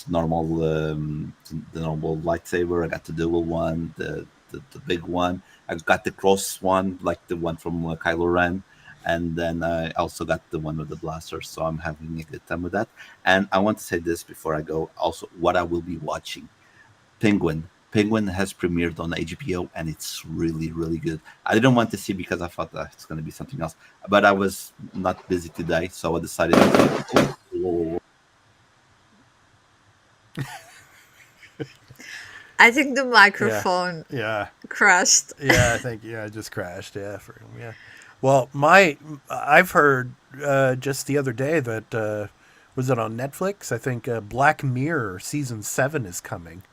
normal lightsaber. I got the dual one, the big one. I got the cross one, like the one from Kylo Ren. And then I also got the one with the blaster, so I'm having a good time with that. And I want to say this before I go, also what I will be watching. Penguin has premiered on HBO, and it's really, really good. I didn't want to see because I thought that it's going to be something else. But I was not busy today, so I decided to... I think the microphone crashed. Yeah, I think it just crashed. Yeah, for him. Yeah. Well, I've heard just the other day that was it on Netflix? I think Black Mirror season 7 is coming,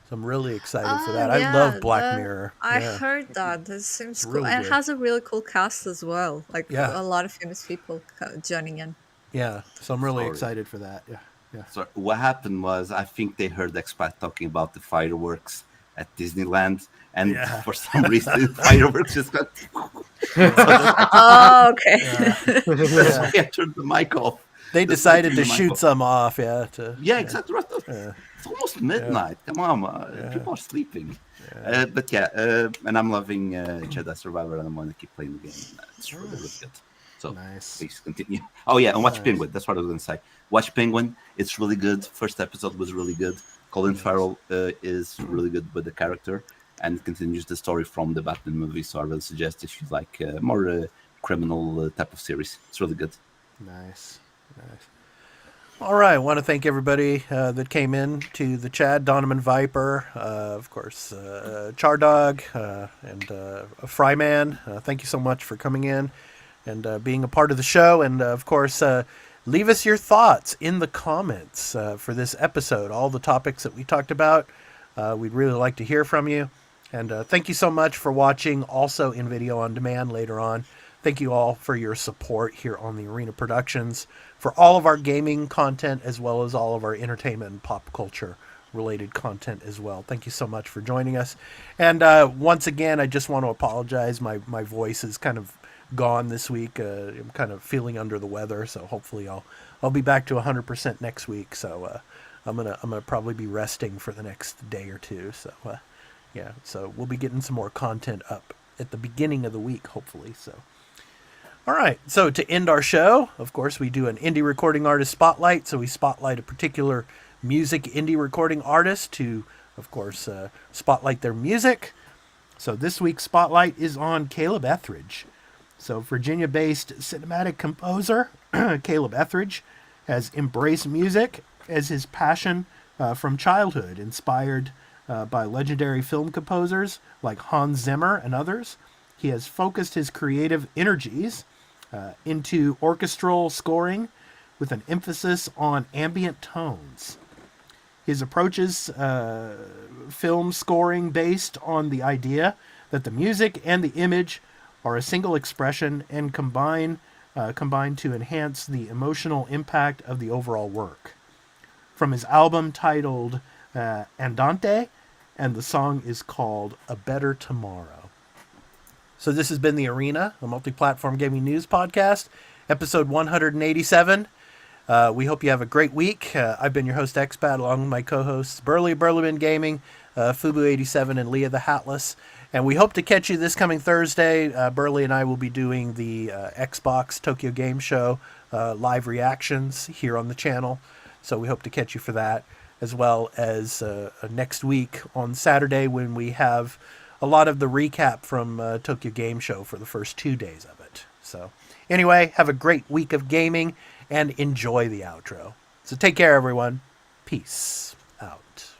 so I'm really excited for that. I love Black Mirror. I heard that. This seems cool, really and good. it has a really cool cast as well. Like a lot of famous people joining in. Yeah, so I'm really excited for that. Yeah. So what happened was, I think they heard expat talking about the fireworks at Disneyland, and for some reason, fireworks just got. Oh, okay. That's why I turned the mic off. They decided to shoot some off, exactly. Right. It's almost midnight. Come on, people are sleeping. But and I'm loving Jedi Survivor, and I'm going to keep playing the game. It's really, really good. So please continue. Oh yeah, and watch Penguin. That's what I was going to say. Watch Penguin. It's really good. First episode was really good. Colin Farrell is really good with the character, and continues the story from the Batman movie. So I really suggest if you like more criminal type of series. It's really good. Nice. All right. I want to thank everybody that came in to the chat. Donovan Viper, of course, Chardog, and Fryman. Thank you so much for coming in and being a part of the show. And, of course, leave us your thoughts in the comments for this episode. All the topics that we talked about, we'd really like to hear from you. And thank you so much for watching, also in video on demand later on. Thank you all for your support here on the Arena Productions, for all of our gaming content, as well as all of our entertainment and pop culture related content as well. Thank you so much for joining us. And once again, I just want to apologize. My voice is kind of gone this week. I'm kind of feeling under the weather, so hopefully I'll be back to 100% next week. So I'm gonna probably be resting for the next day or two. So so we'll be getting some more content up at the beginning of the week, hopefully. So. All right, so to end our show, of course, we do an indie recording artist spotlight. So we spotlight a particular music indie recording artist to, of course, spotlight their music. So this week's spotlight is on Caleb Etheridge. So Virginia-based cinematic composer Caleb Etheridge has embraced music as his passion from childhood, inspired by legendary film composers like Hans Zimmer and others. He has focused his creative energies into orchestral scoring with an emphasis on ambient tones. His approaches film scoring based on the idea that the music and the image are a single expression and combine to enhance the emotional impact of the overall work. From his album titled Andante, and the song is called A Better Tomorrow. So this has been The Arena, a multi-platform gaming news podcast, episode 187. We hope you have a great week. I've been your host, Expat, along with my co-hosts, Burleman Gaming, Fubu87, and Leah the Hatless. And we hope to catch you this coming Thursday. Burley and I will be doing the Xbox Tokyo Game Show live reactions here on the channel. So we hope to catch you for that, as well as next week on Saturday when we have a lot of the recap from Tokyo Game Show for the first 2 days of it. So anyway, have a great week of gaming and enjoy the outro. So take care, everyone. Peace out.